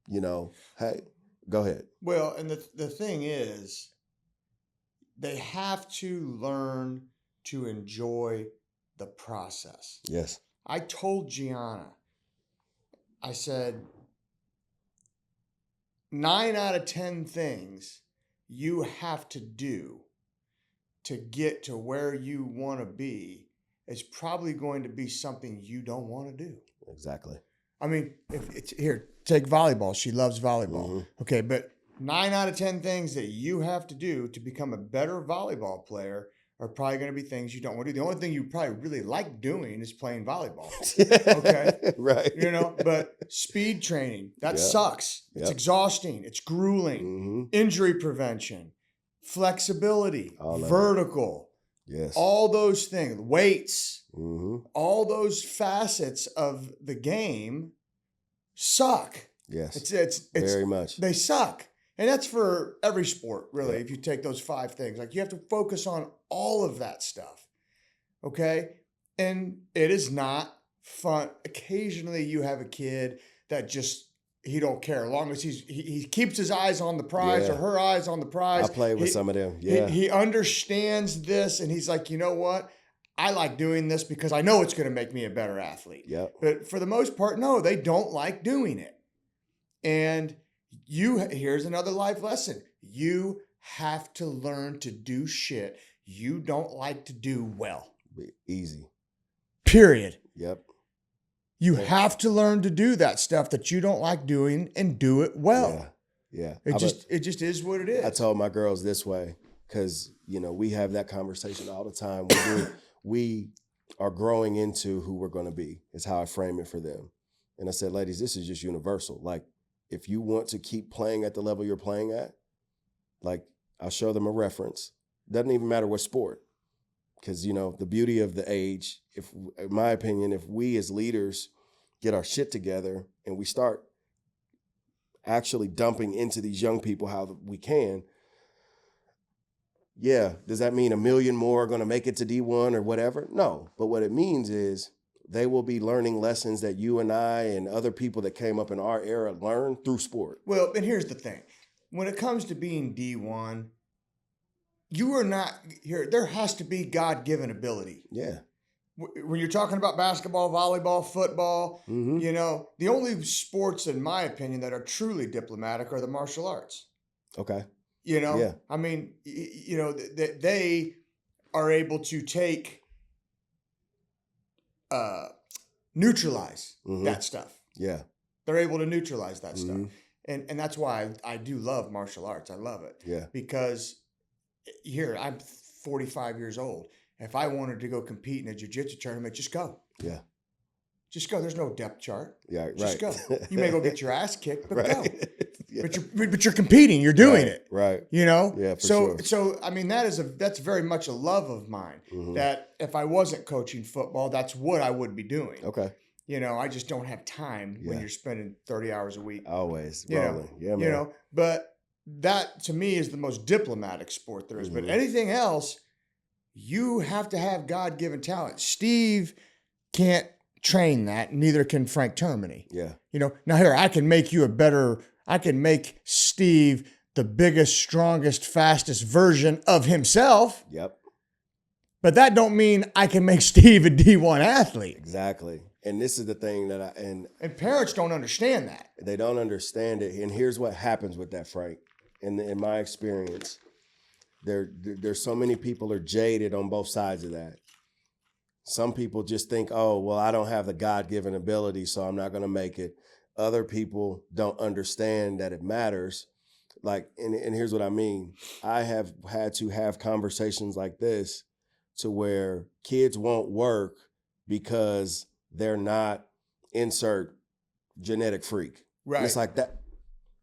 You know, hey, go ahead. Well, and the thing is, they have to learn to enjoy the process. Yes. I told Gianna, I said, 9 out of 10 things you have to do to get to where you want to be is probably going to be something you don't want to do. Exactly. I mean, if it's here, take volleyball. She loves volleyball. Mm-hmm. Okay, but 9 out of 10 things that you have to do to become a better volleyball player are probably going to be things you don't want to do. The only thing you probably really like doing is playing volleyball. Okay. Right. You know, but speed training, that sucks. It's exhausting. It's grueling. Mm-hmm. Injury prevention, flexibility, All vertical. Yes. All those things, weights, Mm-hmm. all those facets of the game suck. Yes. It's very much. They suck. And that's for every sport, really, if you take those 5 things. Like, you have to focus on all of that stuff, okay? And it is not fun. Occasionally you have a kid that just, he don't care. As long as he keeps his eyes on the prize or her eyes on the prize. I played with some of them, yeah. He understands this, and he's like, you know what? I like doing this because I know it's going to make me a better athlete. Yep. But for the most part, no, they don't like doing it. And here's another life lesson. You have to learn to do shit you don't like to do well. Easy. Period. Yep. You have to learn to do that stuff that you don't like doing and do it well. Yeah. It just is what it is. I told my girls this way, because, you know, we have that conversation all the time. We are growing into who we're going to be, is how I frame it for them. And I said, ladies, this is just universal. Like, if you want to keep playing at the level you're playing at, like, I'll show them a reference. Doesn't even matter what sport. Because, you know, the beauty of the age, in my opinion, if we as leaders get our shit together and we start actually dumping into these young people how we can, does that mean 1 million more are going to make it to D1 or whatever? No. But what it means is they will be learning lessons that you and I and other people that came up in our era learned through sport. Well, and here's the thing. When it comes to being D1, you are not here. There has to be God-given ability. Yeah. When you're talking about basketball, volleyball, football, Mm-hmm. the only sports, in my opinion, that are truly diplomatic are the martial arts. Okay. Yeah. I mean, they are able to take, neutralize that stuff. Yeah. They're able to neutralize that Mm-hmm. stuff. And that's why I do love martial arts. I love it. Yeah. Because here, I'm 45 years old. If I wanted to go compete in a jiu-jitsu tournament, just go. Yeah. Just go. There's no depth chart. Yeah. Just right. go. You may go get your ass kicked, but go. Yeah. But you're competing. You're doing it. Right. Yeah, for sure. So I mean, that's very much a love of mine. Mm-hmm. That if I wasn't coaching football, that's what I would be doing. Okay. I just don't have time when you're spending 30 hours a week. Always rolling. Yeah, man. But that to me is the most diplomatic sport there is. Mm-hmm. But anything else, you have to have God-given talent. Steve can't train that. Neither can Frank Termini. Yeah. Now here, I can make Steve the biggest, strongest, fastest version of himself. Yep. But that don't mean I can make Steve a D1 athlete. Exactly. And this is the thing that and parents don't understand that. They don't understand it. And here's what happens with that, Frank. In my experience, there's so many people are jaded on both sides of that. Some people just think, oh, well, I don't have the God-given ability, so I'm not going to make it. Other people don't understand that it matters. Like, and here's what I mean. I have had to have conversations like this to where kids won't work because they're not insert genetic freak. Right. And it's like that.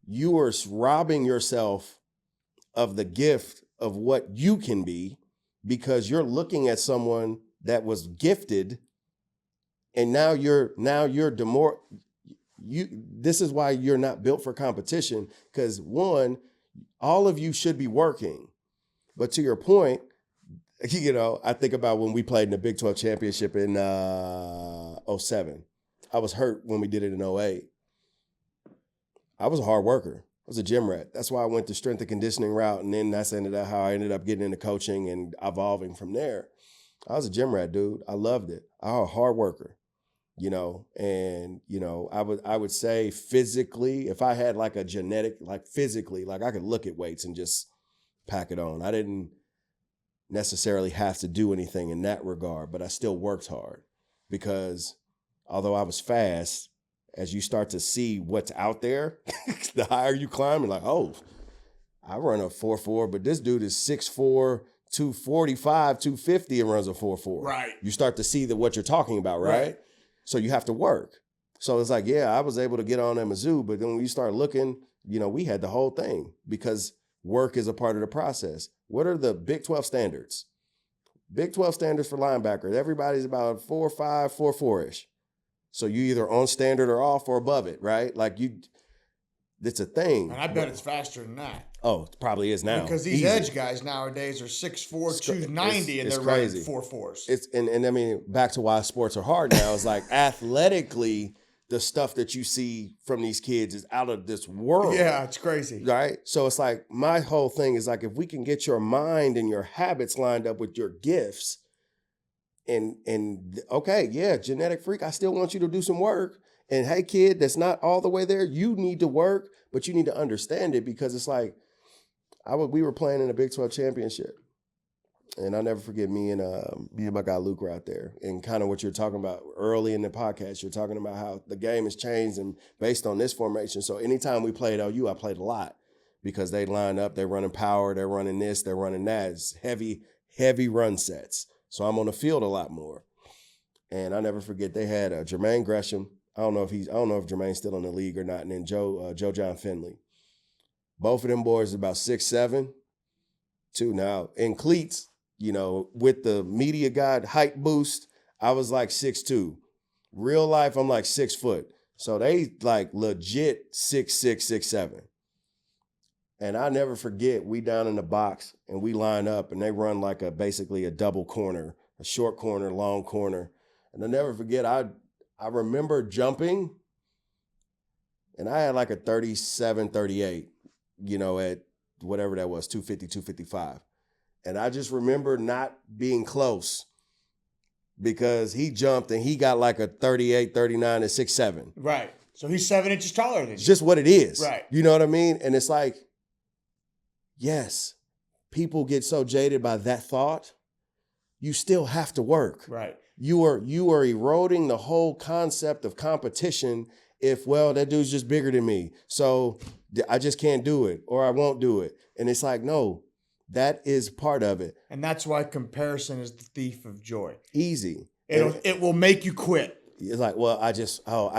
You are robbing yourself of the gift of what you can be because you're looking at someone that was gifted, and now you're this is why you're not built for competition, because one, all of you should be working. But to your point, I think about when we played in the Big 12 championship in 07. I was hurt when we did it in 08. I was a hard worker. I was a gym rat. That's why I went the strength and conditioning route, and then that's how I ended up getting into coaching and evolving from there. I was a gym rat, dude. I loved it. I was a hard worker, and I would say physically, if I had like a genetic, like physically, like I could look at weights and just pack it on. I didn't necessarily have to do anything in that regard, but I still worked hard because although I was fast, as you start to see what's out there, the higher you climb, you're like, oh, I run a 4.4, but this dude is 6'4", 245, 250 and runs a 4.4. Right. You start to see what you're talking about, right? So you have to work. So it's like, yeah, I was able to get on at Mizzou, but then when you start looking, we had the whole thing because work is a part of the process. What are the Big 12 standards? Big 12 standards for linebackers. Everybody's about 4.5, 4.4-ish. So you either on standard or off or above it, right? Like it's a thing. And I bet it's faster than that. Oh, it probably is now. Because these edge guys nowadays are 6'4", 290, and they're crazy. running 4.4s. It's and I mean, back to why sports are hard now is like athletically, the stuff that you see from these kids is out of this world. Yeah, it's crazy. Right? So it's like my whole thing is like if we can get your mind and your habits lined up with your gifts, and okay, yeah, genetic freak, I still want you to do some work. And hey, kid, that's not all the way there. You need to work, but you need to understand it because it's like we were playing in a Big 12 championship. And I'll never forget me and my guy Luke were out there. And kind of what you're talking about early in the podcast, you're talking about how the game has changed and based on this formation. So anytime we played OU, I played a lot because they line up, they're running power, they're running this, they're running that. It's heavy, heavy run sets. So I'm on the field a lot more. And I never forget they had Jermaine Gresham. I don't know if Jermaine's still in the league or not. And then Joe John Finley. Both of them boys are about 6'7", 2 now. In cleats, with the media guide height boost, I was like 6'2". Real life, I'm like 6 foot. So they like legit 6'6", 6'7". And I never forget, we down in the box and we line up and they run like basically a double corner, a short corner, long corner. And I'll never forget, I remember jumping, and I had like a 37, 38, at whatever that was, 250, 255. And I just remember not being close because he jumped and he got like a 38, 39, and 6'7". Right. So he's 7 inches taller than you. It's just what it is. Right. You know what I mean? And it's like, yes, people get so jaded by that thought. You still have to work. Right. You are eroding the whole concept of competition if, well, that dude's just bigger than me, so I just can't do it or I won't do it. And it's like, no, that is part of it. And that's why comparison is the thief of joy. Easy. It will make you quit. It's like, well, I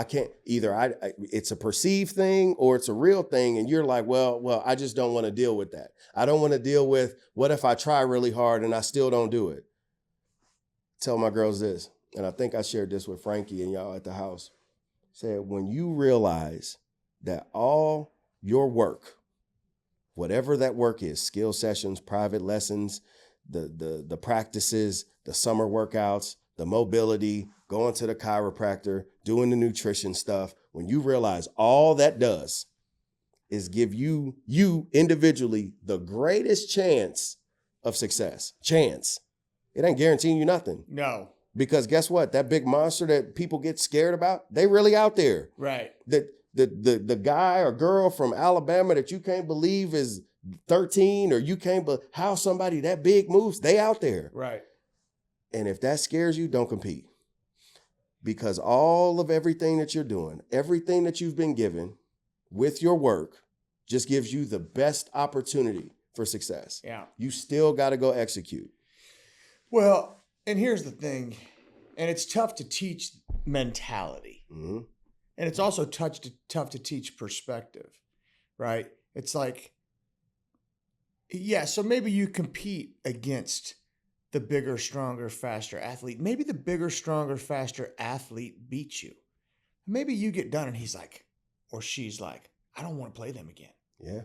can't either. It's a perceived thing or it's a real thing. And you're like, well, I just don't want to deal with that. I don't want to deal with what if I try really hard and I still don't do it. Tell my girls this, and I think I shared this with Frankie and y'all at the house. Said, when you realize that all your work, whatever that work is, skill sessions, private lessons, the practices, the summer workouts, the mobility, going to the chiropractor, doing the nutrition stuff, when you realize all that does is give you individually the greatest chance of success. Chance. It ain't guaranteeing you nothing. No. Because guess what? That big monster that people get scared about, they really out there. Right. The guy or girl from Alabama that you can't believe is 13 or you can't believe how somebody that big moves, they out there. Right. And if that scares you, don't compete. Because all of everything that you're doing, everything that you've been given with your work just gives you the best opportunity for success. Yeah. You still got to go execute. Well, and here's the thing, and it's tough to teach mentality. Mm-hmm. And it's also tough to teach perspective, right? It's like, yeah, so maybe you compete against the bigger, stronger, faster athlete. Maybe the bigger, stronger, faster athlete beats you. Maybe you get done and he's like, or she's like, I don't want to play them again. Yeah.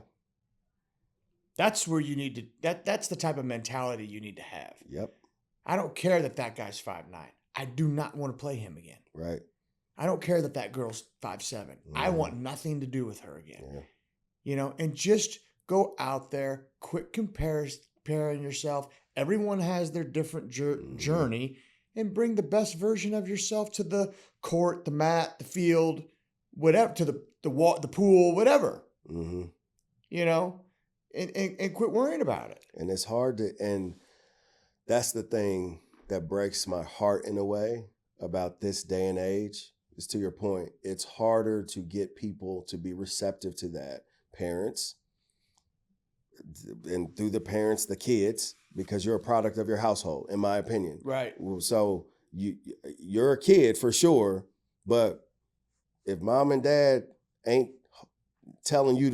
That's where you need to, that's the type of mentality you need to have. Yep. I don't care that guy's 5'9". I do not want to play him again. Right. I don't care that girl's 5'7". Mm-hmm. I want nothing to do with her again. Yeah. And just go out there, quit comparing yourself. Everyone has their different journey, and bring the best version of yourself to the court, the mat, the field, whatever, to the pool, whatever. Mm-hmm. And quit worrying about it. And it's hard and that's the thing that breaks my heart in a way about this day and age, is to your point, it's harder to get people to be receptive to that. Parents, and through the parents, the kids, because you're a product of your household, in my opinion. Right. So you're a kid for sure, but if mom and dad ain't telling you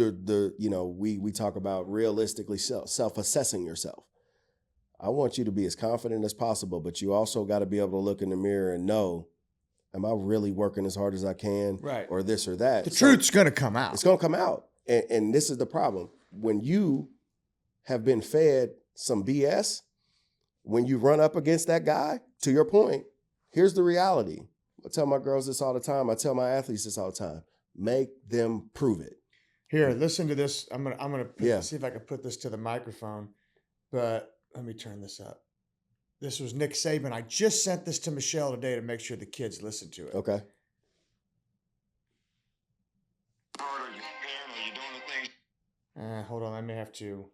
we talk about realistically self-assessing yourself. I want you to be as confident as possible, but you also got to be able to look in the mirror and know, am I really working as hard as I can? Right. Or this or that? The truth's going to come out. It's going to come out. And this is the problem. When you have been fed some BS, when you run up against that guy, to your point, here's the reality. I tell my girls this all the time. I tell my athletes this all the time. Make them prove it. Here, listen to this. I'm gonna see if I can put this to the microphone, but let me turn this up. This was Nick Saban. I just sent this to Michelle today to make sure the kids listen to it. Okay. Hold on, I may have to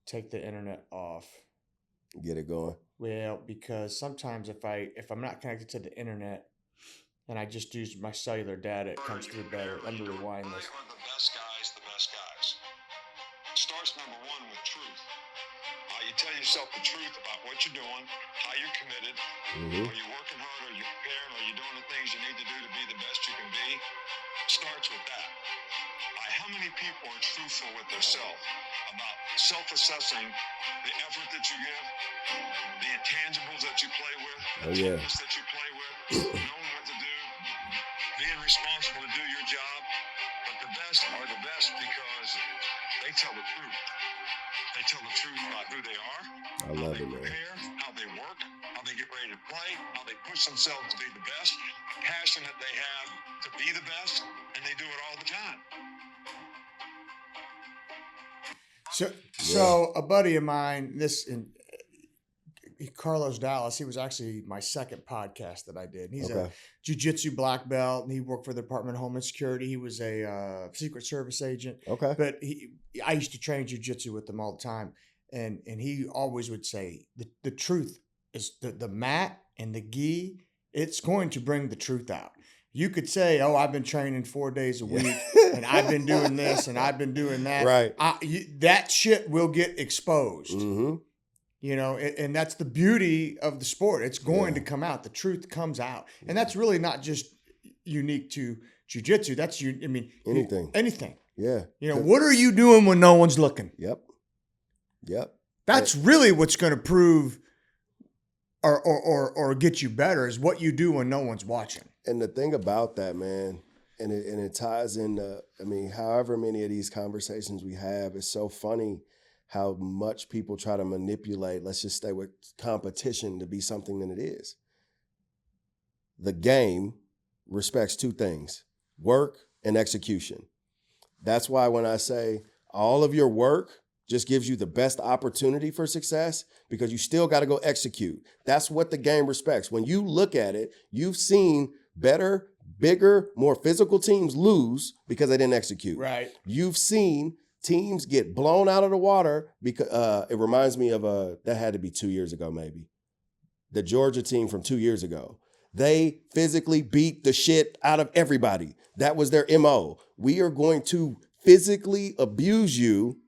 take the internet off. Get it going. Well, because sometimes if I'm not connected to the internet and I just use my cellular data, it comes through better. Let me rewind this. Are the best guys. Starts number one with truth. You tell yourself the truth about what you're doing, how you're committed. Mm-hmm. Are you working hard? Are you preparing? Are you doing the things you need to do to be the best you can be? Starts with that. How many people are truthful with themselves about self-assessing the effort that you give, the intangibles that you play with, the fitness that you play with, knowing what to do, being responsible to do your job? But the best are the best because they tell the truth. They tell the truth about who they are, I love how they it, man. prepare, how they work, how they get ready to play, how they push themselves to be the best, passion that they have to be the best, and they do it all the time. So a buddy of mine, Carlos Dallas, he was actually my second podcast that I did. He's a jiu-jitsu black belt, and he worked for the Department of Homeland Security. He was a Secret Service agent. Okay. But I used to train jiu-jitsu with him all the time. And he always would say, the truth is the mat and the gi, it's going to bring the truth out. You could say, oh, I've been training 4 days a week, and I've been doing this, and I've been doing that. Right. That shit will get exposed. Mm-hmm. You know, and that's the beauty of the sport. It's going to come out. The truth comes out. And that's really not just unique to jiu-jitsu. That's, anything. Yeah. You know, what are you doing when no one's looking? Yep. That's really what's going to prove or get you better is what you do when no one's watching. And the thing about that, man, and it ties in, however many of these conversations we have, it's so funny how much people try to manipulate, let's just stay with competition, to be something than it is. The game respects two things, work and execution. That's why when I say all of your work just gives you the best opportunity for success, because you still got to go execute. That's what the game respects. When you look at it, you've seen better, bigger, more physical teams lose because they didn't execute. Right. You've seen teams get blown out of the water because it reminds me of that had to be 2 years ago, maybe. The Georgia team from 2 years ago. They physically beat the shit out of everybody. That was their MO. We are going to physically abuse you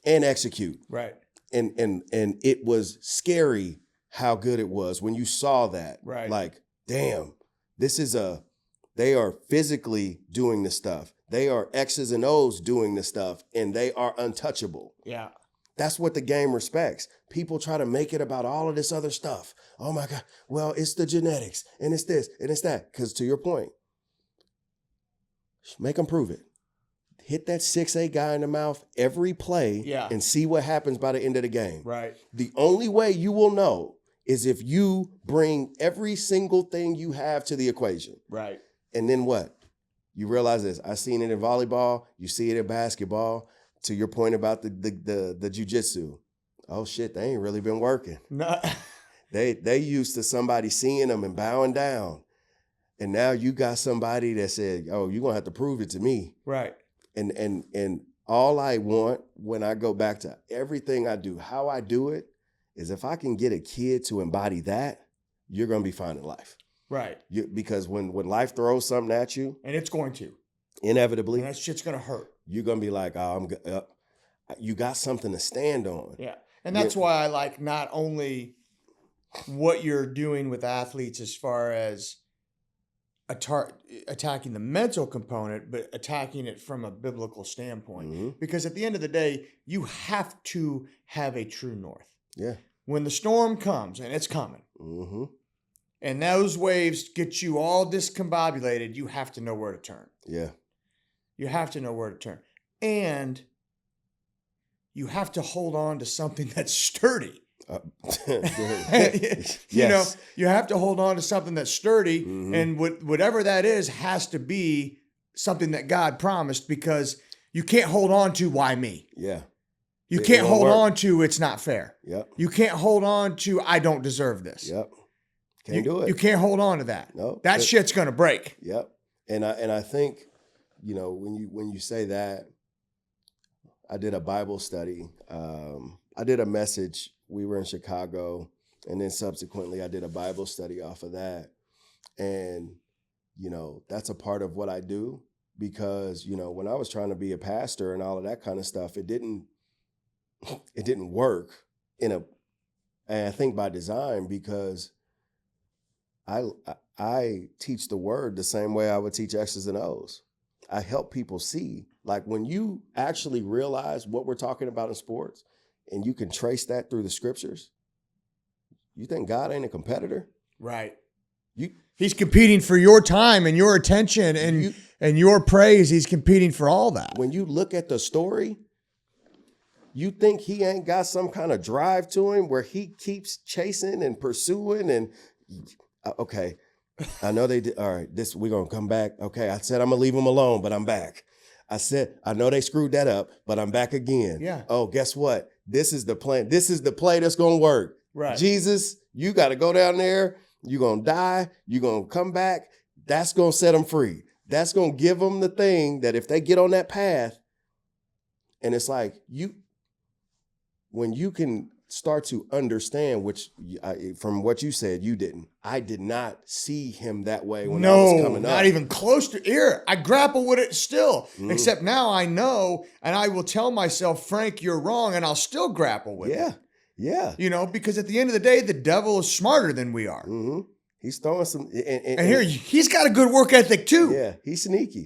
and execute. Right. And it was scary how good it was when you saw that. Right. Like, damn, they are physically doing the stuff. They are X's and O's doing the stuff, and they are untouchable. Yeah. That's what the game respects. People try to make it about all of this other stuff. Oh my God, well, it's the genetics, and it's this, and it's that. Because to your point, make them prove it. Hit that 6'8" guy in the mouth every play and see what happens by the end of the game. Right. The only way you will know is if you bring every single thing you have to the equation. Right. And then what? You realize this. I seen it in volleyball. You see it in basketball. To your point about the jiu-jitsu. Oh shit, they ain't really been working. No. They used to somebody seeing them and bowing down. And now you got somebody that said, oh, you're gonna have to prove it to me. Right. And all I want when I go back to everything I do, how I do it, is if I can get a kid to embody that, you're gonna be fine in life. Right. Because when life throws something at you, and it's going to, inevitably, and that shit's gonna hurt. You're gonna be like, oh, you got something to stand on. Yeah, and that's why I like not only what you're doing with athletes as far as attacking the mental component, but attacking it from a biblical standpoint. Mm-hmm. Because at the end of the day, you have to have a true north. Yeah. When the storm comes, and it's coming, mm-hmm. and those waves get you all discombobulated, you have to know where to turn. Yeah. You have to know where to turn. And you have to hold on to something that's sturdy. Yes. You know, you have to hold on to something that's sturdy, mm-hmm. and whatever that is has to be something that God promised, because you can't hold on to why me. Yeah. You can't hold on to it's not fair. Yep. You can't hold on to I don't deserve this. Yep. Can't do it. You can't hold on to that. No. That shit's gonna break. Yep. And I think, you know, when you say that, I did a Bible study. I did a message. We were in Chicago, and then subsequently I did a Bible study off of that. And, you know, that's a part of what I do, because, you know, when I was trying to be a pastor and all of that kind of stuff, it didn't work and I think by design, because I teach the word the same way I would teach X's and O's. I help people see, like, when you actually realize what we're talking about in sports and you can trace that through the scriptures, you think God ain't a competitor? Right. He's competing for your time and your attention and your praise. He's competing for all that. When you look at the story, you think he ain't got some kind of drive to him where he keeps chasing and pursuing and Okay, I know they did. All right, we're going to come back. Okay, I said I'm going to leave them alone, but I'm back. I said, I know they screwed that up, but I'm back again. Yeah. Oh, guess what? This is the plan. This is the play that's going to work. Right. Jesus, you got to go down there. You're going to die. You're going to come back. That's going to set them free. That's going to give them the thing that if they get on that path, and it's like when you can start to understand, which from what you said, you didn't. I did not see him that way when I was coming up. Not even close to here. I grapple with it still, except now I know, and I will tell myself, Frank, you're wrong, and I'll still grapple with it. Yeah. You know, because at the end of the day, the devil is smarter than we are. Mm-hmm. He's throwing some, and here he's got a good work ethic too. Yeah, he's sneaky.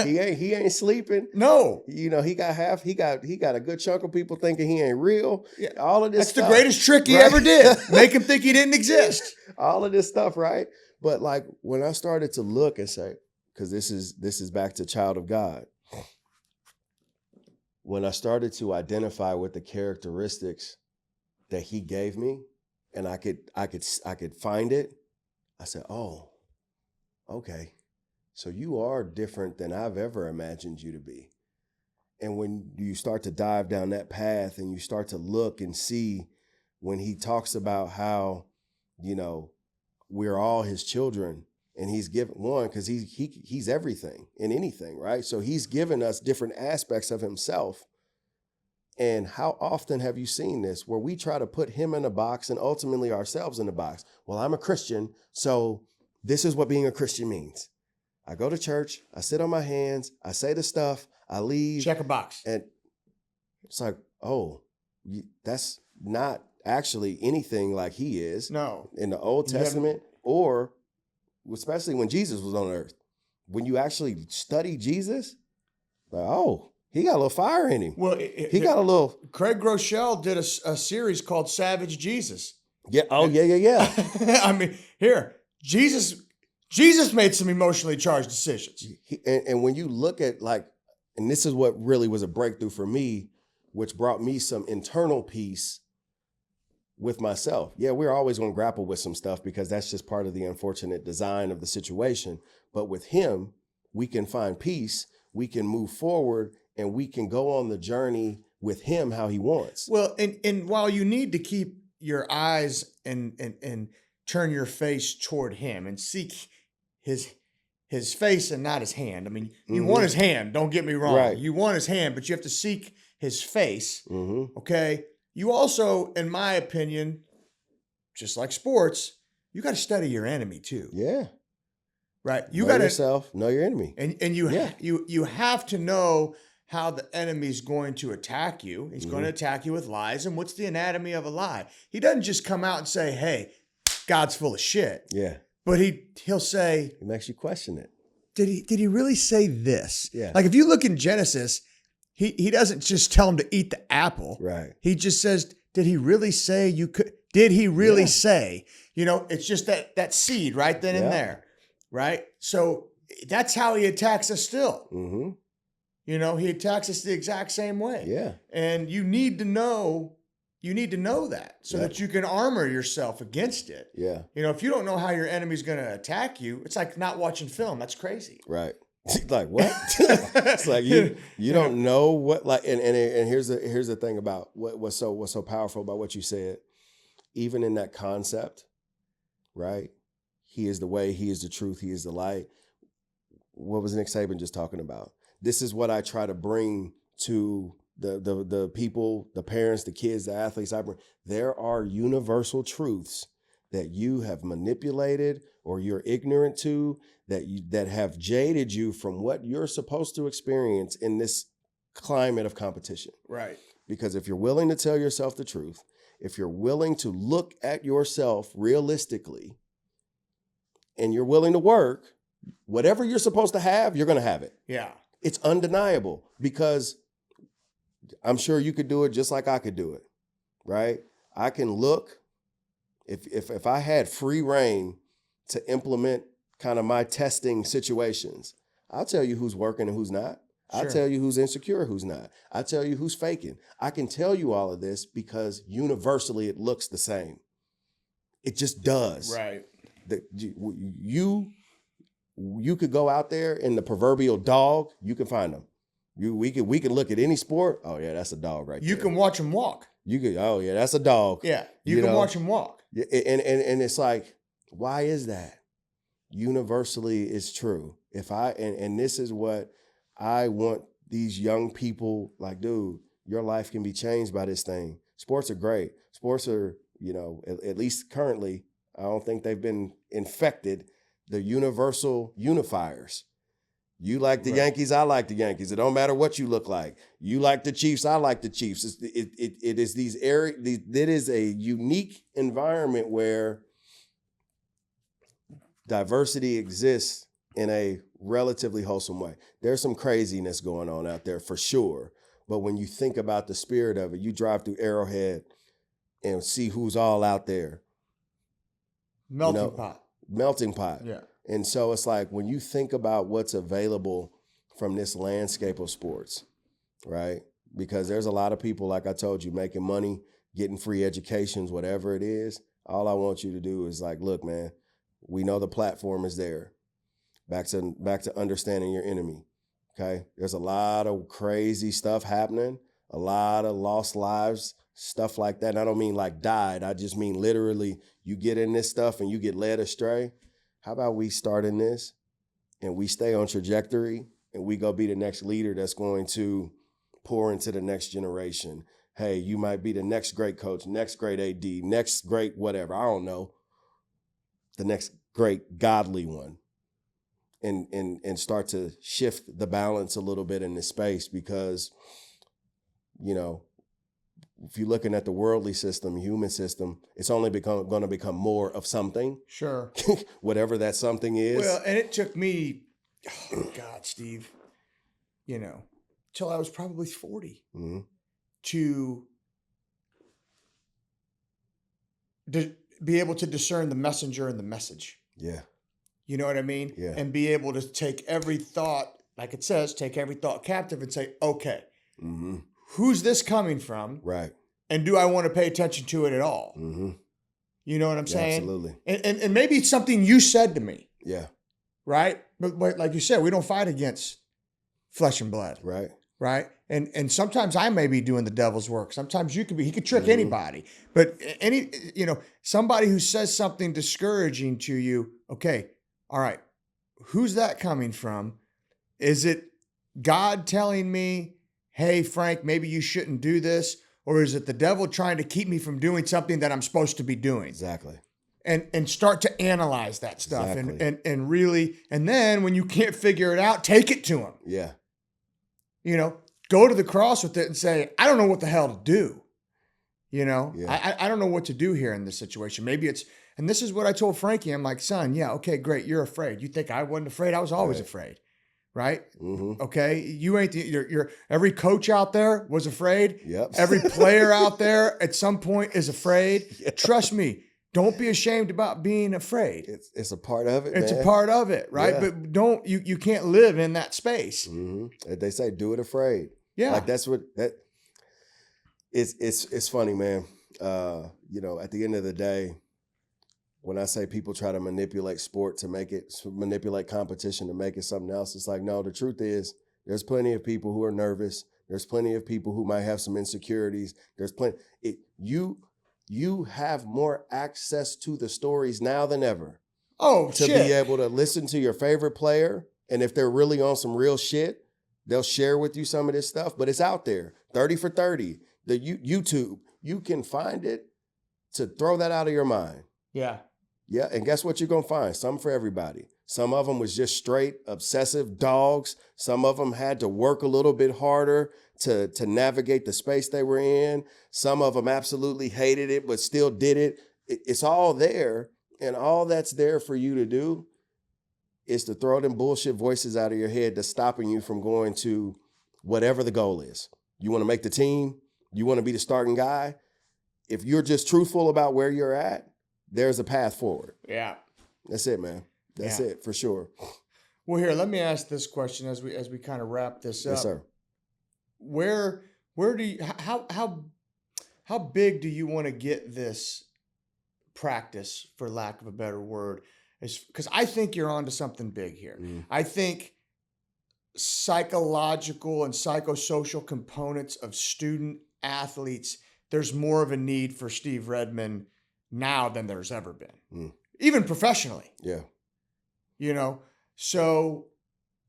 He ain't sleeping. No, you know he got a good chunk of people thinking he ain't real. Yeah, all of this. That's stuff, the greatest trick he ever did. Make him think he didn't exist. All of this stuff, right? But like when I started to look and say, because this is back to child of God. When I started to identify with the characteristics that he gave me, and I could find it. I said, oh, okay. So you are different than I've ever imagined you to be. And when you start to dive down that path and you start to look and see when he talks about how, you know, we're all his children and he's given one, because he's everything in anything, right? So he's given us different aspects of himself. And how often have you seen this where we try to put him in a box and ultimately ourselves in a box? Well, I'm a Christian, so this is what being a Christian means. I go to church, I sit on my hands, I say the stuff, I leave. Check a box. And it's like, oh, that's not actually anything like he is. No. In the Old Testament, or especially when Jesus was on earth. When you actually study Jesus, like, oh, he got a little fire in him. Well, he got a little. Craig Groeschel did a series called Savage Jesus. Yeah. Oh, yeah. I mean, here, Jesus made some emotionally charged decisions. And when you look at and this is what really was a breakthrough for me, which brought me some internal peace with myself. Yeah, we're always going to grapple with some stuff because that's just part of the unfortunate design of the situation. But with him, we can find peace, we can move forward, and we can go on the journey with him how he wants. Well, and while you need to keep your eyes and turn your face toward him and seek his face and not his hand. I mean, you want his hand, don't get me wrong. Right. You want his hand, but you have to seek his face. Mm-hmm. Okay? You also, in my opinion, just like sports, you got to study your enemy too. Yeah. Right? You know got yourself, know your enemy. And you have to know how the enemy's going to attack you. He's going to attack you with lies. And what's the anatomy of a lie? He doesn't just come out and say, hey, God's full of shit. Yeah. But he'll say, it makes you question it. Did he really say this? Yeah. Like if you look in Genesis, he doesn't just tell him to eat the apple. Right. He just says, did he really say you could? Did he really say? You know, it's just that seed right then and there. Right. So that's how he attacks us still. Mm-hmm. You know, he attacks us the exact same way. Yeah. And you need to know that so that you can armor yourself against it. Yeah. You know, if you don't know how your enemy's going to attack you, it's like not watching film. That's crazy. Right. Like what? It's like you don't know what, like, and here's the thing about what's so powerful about what you said. Even in that concept, right? He is the way, he is the truth, he is the light. What was Nick Saban just talking about? This is what I try to bring to the people, the parents, the kids, the athletes. There are universal truths that you have manipulated or you're ignorant to, that have jaded you from what you're supposed to experience in this climate of competition. Right. Because if you're willing to tell yourself the truth, if you're willing to look at yourself realistically, and you're willing to work, whatever you're supposed to have, you're going to have it. Yeah. It's undeniable, because I'm sure you could do it just like I could do it, right? I can look, if I had free reign to implement kind of my testing situations, I'll tell you who's working and who's not. Sure. I'll tell you who's insecure, who's not. I'll tell you who's faking. I can tell you all of this because universally it looks the same. It just does. Right. You could go out there and the proverbial dog, you can find them. We can look at any sport. Oh yeah, that's a dog right there. You can watch them walk. You could. Oh yeah, that's a dog. Yeah, you can watch them walk. Yeah, and it's like, why is that? Universally, it's true. And this is what I want these young people, like, dude, your life can be changed by this thing. Sports are great. Sports are, at least currently, I don't think they've been infected. The universal unifiers. You like the Yankees, I like the Yankees. It don't matter what you look like. You like the Chiefs, I like the Chiefs. It is a unique environment where diversity exists in a relatively wholesome way. There's some craziness going on out there for sure. But when you think about the spirit of it, you drive through Arrowhead and see who's all out there. Melting pot. Melting pot. Yeah. And so it's like when you think about what's available from this landscape of sports, right? Because there's a lot of people, like I told you, making money, getting free educations, whatever it is. All I want you to do is like, look, man, we know the platform is there. Back to understanding your enemy. Okay. There's a lot of crazy stuff happening, a lot of lost lives, stuff like that. And I don't mean like died. I just mean literally you get in this stuff and you get led astray. How about we start in this and we stay on trajectory and we go be the next leader that's going to pour into the next generation. Hey, you might be the next great coach, next great AD, next great whatever. I don't know. The next great godly one. And start to shift the balance a little bit in this space because, if you're looking at the worldly system, human system, it's only going to become more of something. Sure. Whatever that something is. Well, and it took me, God, Steve, till I was probably 40 to be able to discern the messenger and the message. Yeah. You know what I mean? Yeah. And be able to take every thought, like it says, take every thought captive and say, okay, who's this coming from? Right. And do I want to pay attention to it at all? You know what I'm saying? Absolutely. And maybe it's something you said to me. Yeah. Right? But like you said, we don't fight against flesh and blood. Right. Right? And sometimes I may be doing the devil's work. Sometimes he could trick anybody. But somebody who says something discouraging to you, okay, all right, who's that coming from? Is it God telling me, hey, Frank, maybe you shouldn't do this? Or is it the devil trying to keep me from doing something that I'm supposed to be doing? Exactly. And start to analyze that stuff. Exactly. And really, and then when you can't figure it out, take it to him. Yeah. Go to the cross with it and say, I don't know what the hell to do. Yeah. I don't know what to do here in this situation. Maybe and this is what I told Frankie. I'm like, son, yeah, okay, great. You're afraid. You think I wasn't afraid? I was always afraid. Right? Okay. You ain't you're every coach out there was afraid. Yep. Every player out there at some point is afraid. Yeah. Trust me. Don't be ashamed about being afraid. It's a part of it. It's man. a part of it, right? Yeah. But you can't live in that space. They say do it afraid. Yeah. Like that's what that it's funny, man. At the end of the day, when I say people try to manipulate sport to manipulate competition to make it something else, it's like, no, the truth is there's plenty of people who are nervous. There's plenty of people who might have some insecurities. There's plenty. You have more access to the stories now than ever. Oh, to shit. be able to listen to your favorite player. And if they're really on some real shit, they'll share with you some of this stuff, but it's out there. 30 for 30, the YouTube, you can find it to throw that out of your mind. Yeah. Yeah, and guess what you're going to find? Some for everybody. Some of them was just straight obsessive dogs. Some of them had to work a little bit harder to navigate the space they were in. Some of them absolutely hated it, but still did it. It's all there, and all that's there for you to do is to throw them bullshit voices out of your head that's stopping you from going to whatever the goal is. You want to make the team? You want to be the starting guy? If you're just truthful about where you're at, there's a path forward. Yeah. That's it, man. That's it for sure. Well, here, let me ask this question as we kind of wrap this up. Yes, sir. Where do you how big do you want to get this practice, for lack of a better word, is because I think you're onto something big here. I think psychological and psychosocial components of student athletes, there's more of a need for Steve Redmond now than there's ever been, even professionally. Yeah. You know, so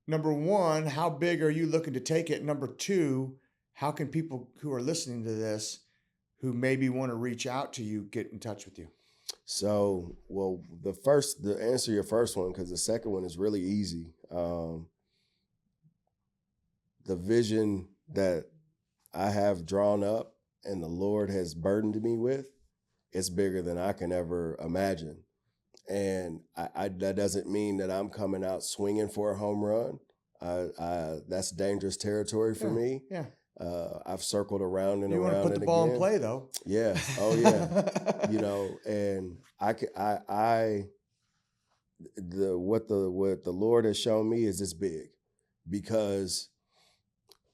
number one, how big are you looking to take it? Number two, how can people who are listening to this, who maybe want to reach out to you, get in touch with you? So, well, the answer your first one, because the second one is really easy. The vision that I have drawn up and the Lord has burdened me with, it's bigger than I can ever imagine. And that doesn't mean that I'm coming out swinging for a home run. That's dangerous territory for me. Yeah. I've circled around and you around. You want to put the ball again. in play, though. Yeah. Oh, yeah. And what the Lord has shown me is this big, because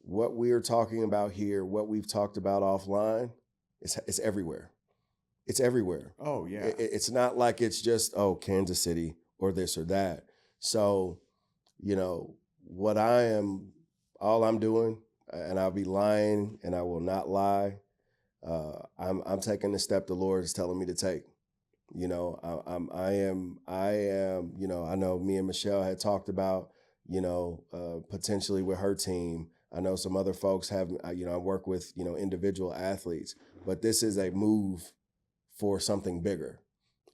what we are talking about here, what we've talked about offline, it's everywhere. It's everywhere. Oh, yeah. It's not like it's just, Kansas City or this or that. So, all I'm doing, and I'll be lying and I will not lie, I'm taking the step the Lord is telling me to take. I am, I know me and Michelle had talked about, potentially with her team. I know some other folks have, I work with, individual athletes, but this is a move for something bigger.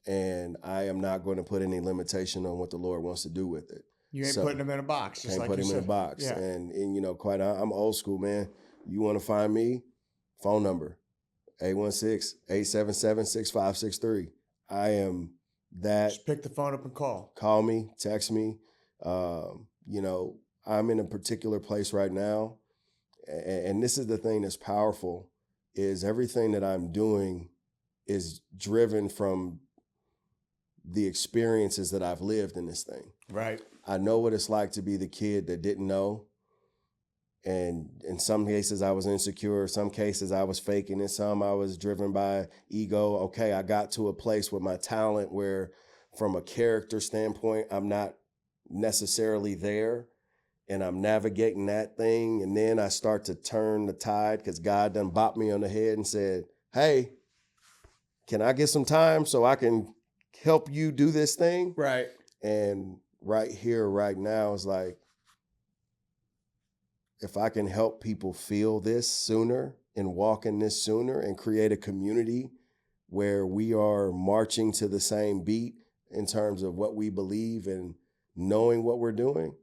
And I am not going to put any limitation on what the Lord wants to do with it. You ain't putting them in a box. Can't put him in a box. Yeah. And I'm old school, man. You want to find me? Phone number, 816-877-6563. I am that. Just pick the phone up and call. Call me, text me. I'm in a particular place right now. And this is the thing that's powerful, is everything that I'm doing is driven from the experiences that I've lived in this thing. Right. I know what it's like to be the kid that didn't know. And in some cases I was insecure, some cases I was faking, and some I was driven by ego. Okay, I got to a place with my talent where from a character standpoint, I'm not necessarily there, and I'm navigating that thing. And then I start to turn the tide because God done bopped me on the head and said, hey, can I get some time so I can help you do this thing? Right. And right here, right now, is like, if I can help people feel this sooner and walk in this sooner and create a community where we are marching to the same beat in terms of what we believe and knowing what we're doing,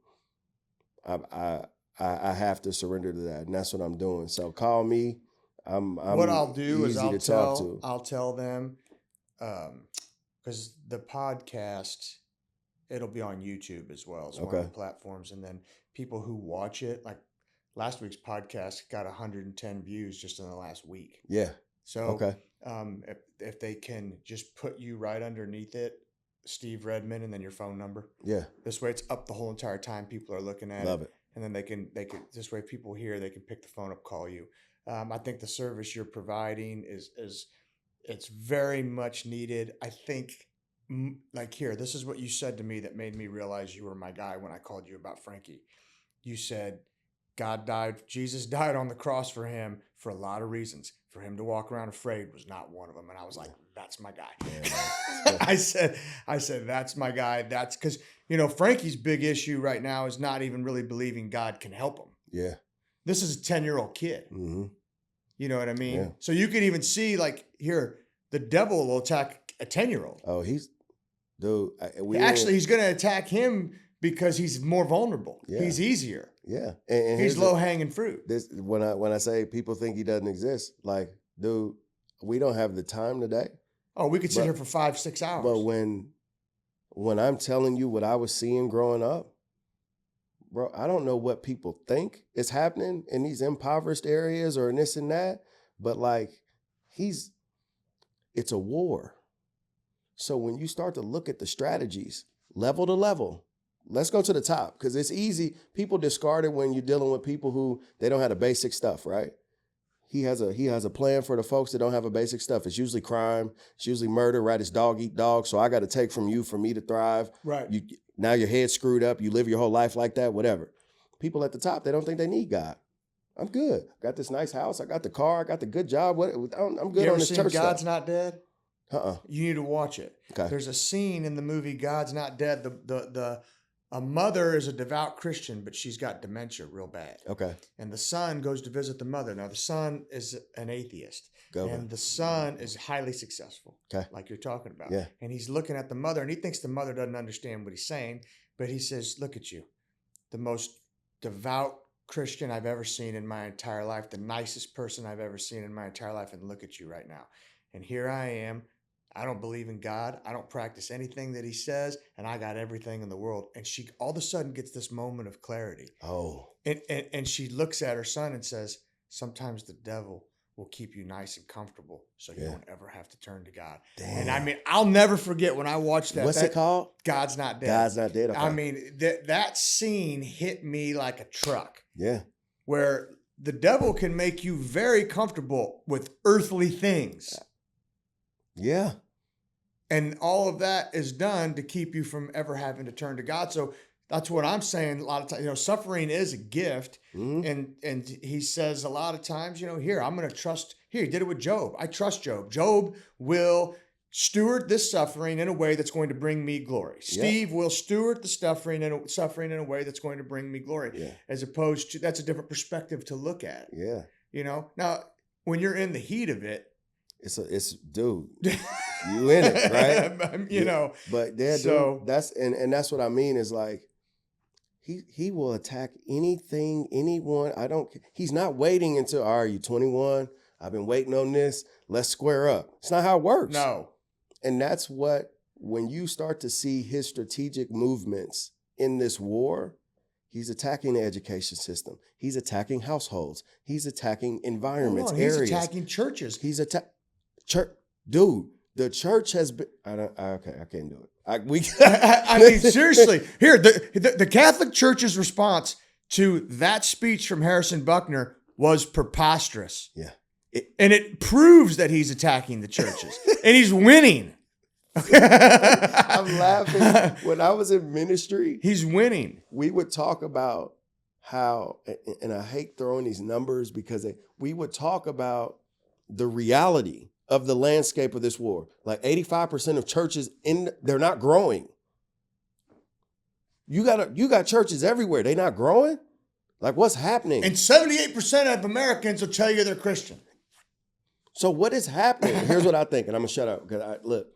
I have to surrender to that. And that's what I'm doing. So call me. I'm what I'll do is I'll tell them, because the podcast, it'll be on YouTube as well as one of the platforms. And then people who watch it, like last week's podcast got 110 views just in the last week. Yeah. So if they can just put you right underneath it, Steve Redmond, and then your phone number. Yeah. This way it's up the whole entire time people are looking at it. Love it. And then they can this way people here, they can pick the phone up, call you. I think the service you're providing is it's very much needed. I think, like here, this is what you said to me that made me realize you were my guy when I called you about Frankie. You said, Jesus died on the cross for him for a lot of reasons. For him to walk around afraid was not one of them. And I was like, that's my guy. Yeah. I said, that's my guy. That's because, Frankie's big issue right now is not even really believing God can help him. Yeah. This is a 10-year-old kid. Mm-hmm. You know what I mean? Yeah. So you could even see, like, here, the devil will attack a 10-year-old. Oh, he's going to attack him because he's more vulnerable. Yeah. He's easier. Yeah. And he's low-hanging fruit. When I say people think he doesn't exist, like, dude, we don't have the time today. Oh, we could sit here for 5-6 hours. But when I'm telling you what I was seeing growing up, bro, I don't know what people think is happening in these impoverished areas or in this and that, but like it's a war. So when you start to look at the strategies, level to level, let's go to the top, because it's easy. People discard it when you're dealing with people who they don't have the basic stuff, right? he has a plan for the folks that don't have a basic stuff. It's usually crime. It's usually murder, right? It's dog eat dog. So I got to take from you for me to thrive. Right. Now your head's screwed up. You live your whole life like that, whatever. People at the top, they don't think they need God. I'm good. Got this nice house. I got the car. I got the good job. I'm good You on ever this seen church God's stuff. Not Dead? You need to watch it. Okay. There's a scene in the movie God's Not Dead. A mother is a devout Christian, but she's got dementia real bad. Okay. And the son goes to visit the mother. Now, the son is an atheist. And the son is highly successful, like you're talking about. Yeah. And he's looking at the mother, and he thinks the mother doesn't understand what he's saying. But he says, look at you, the most devout Christian I've ever seen in my entire life, the nicest person I've ever seen in my entire life, and look at you right now. And here I am. I don't believe in God. I don't practice anything that he says, and I got everything in the world. And she all of a sudden gets this moment of clarity. Oh. And she looks at her son and says, sometimes the devil will keep you nice and comfortable so you won't ever have to turn to God. Damn. And I mean, I'll never forget when I watched that. What's it called? God's Not Dead. God's Not Dead. Okay. I mean, that scene hit me like a truck. Yeah. Where the devil can make you very comfortable with earthly things. Yeah. And all of that is done to keep you from ever having to turn to God. So that's what I'm saying a lot of times. Suffering is a gift. Mm-hmm. And he says a lot of times, here, I'm going to trust. Here, he did it with Job. I trust Job. Job will steward this suffering in a way that's going to bring me glory. Steve will steward the suffering in a way that's going to bring me glory. As opposed to, that's a different perspective to look at. Yeah. Now when you're in the heat of it, it's dude, you in it, right? But yeah, so, dude, that's what I mean is like, he will attack anything, anyone. He's not waiting until, all right, you 21. I've been waiting on this. Let's square up. It's not how it works. No. And that's when you start to see his strategic movements in this war, he's attacking the education system. He's attacking households. He's attacking environments, areas. He's attacking churches. He's church. Dude, the church has been, I can't do it. I mean, seriously, here, the Catholic Church's response to that speech from Harrison Buckner was preposterous. Yeah. And it proves that he's attacking the churches and he's winning. I'm laughing. When I was in ministry, he's winning. We would talk about how, and I hate throwing these numbers because we would talk about the reality of the landscape of this war. Like 85% of churches they're not growing. You got churches everywhere. They're not growing. Like, what's happening? And 78% of Americans will tell you they're Christian. So what is happening? Here's what I think, and I'm gonna shut up because look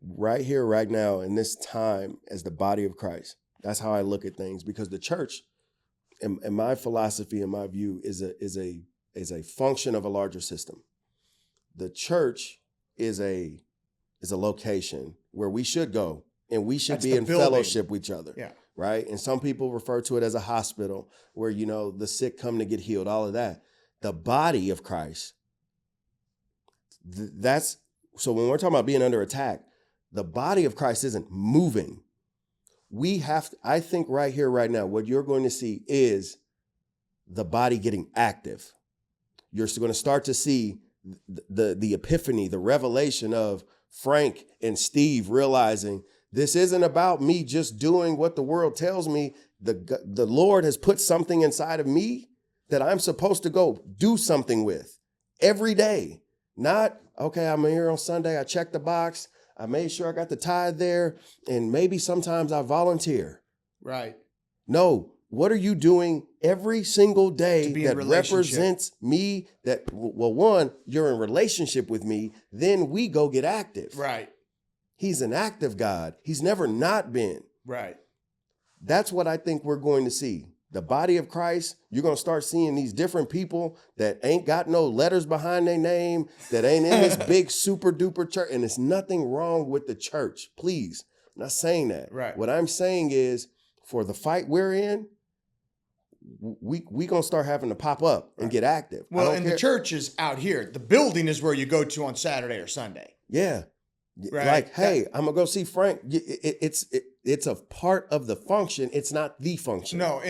right here, right now, in this time, as the body of Christ. That's how I look at things, because the church, and my philosophy and my view, is a function of a larger system. The church is a location where we should go and we should be in fellowship with each other. Yeah. Right. And some people refer to it as a hospital where, the sick come to get healed, all of that. The body of Christ. So when we're talking about being under attack, the body of Christ isn't moving. I think right here, right now, what you're going to see is the body getting active. You're going to start to see the epiphany, the revelation of Frank and Steve realizing this isn't about me just doing what the world tells me. The Lord has put something inside of me that I'm supposed to go do something with every day. Not, okay, I'm here on Sunday, I checked the box, I made sure I got the tithe there, and maybe sometimes I volunteer. Right. No, what are you doing every single day that represents me? That, well, one, you're in relationship with me, then we go get active. Right. He's an active God. He's never not been. Right. That's what I think we're going to see. The body of Christ, you're going to start seeing these different people that ain't got no letters behind their name, that ain't in this big super duper church. And there's nothing wrong with the church. Please. I'm not saying that. Right. What I'm saying is, for the fight we're in, we going to start having to pop up and get active. Well, and the church is out here. The building is where you go to on Saturday or Sunday. Yeah. Right. Like, hey, I'm going to go see Frank. it's a part of the function. It's not the function. No,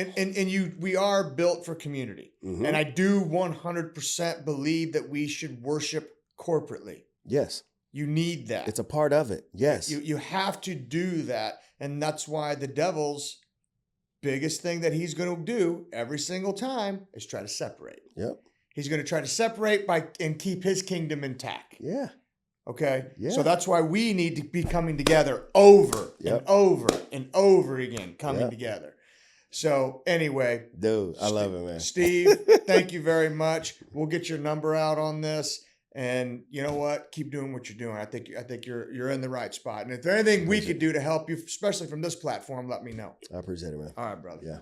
we are built for community. Mhm. And I do 100% believe that we should worship corporately. Yes. You need that. It's a part of it. Yes. You have to do that. And that's why the devil's biggest thing that he's going to do every single time is try to separate. Yep. He's going to try to separate and keep his kingdom intact. Yeah. Okay? Yeah. So that's why we need to be coming together over Yep. and over and over again, coming Yep. together. So anyway. Dude, I love it, man. Steve, thank you very much. We'll get your number out on this. And you know what? Keep doing what you're doing. I think you're in the right spot. And if there's anything we could do to help you, especially from this platform, let me know. I appreciate it, man. All right, brother. Yeah.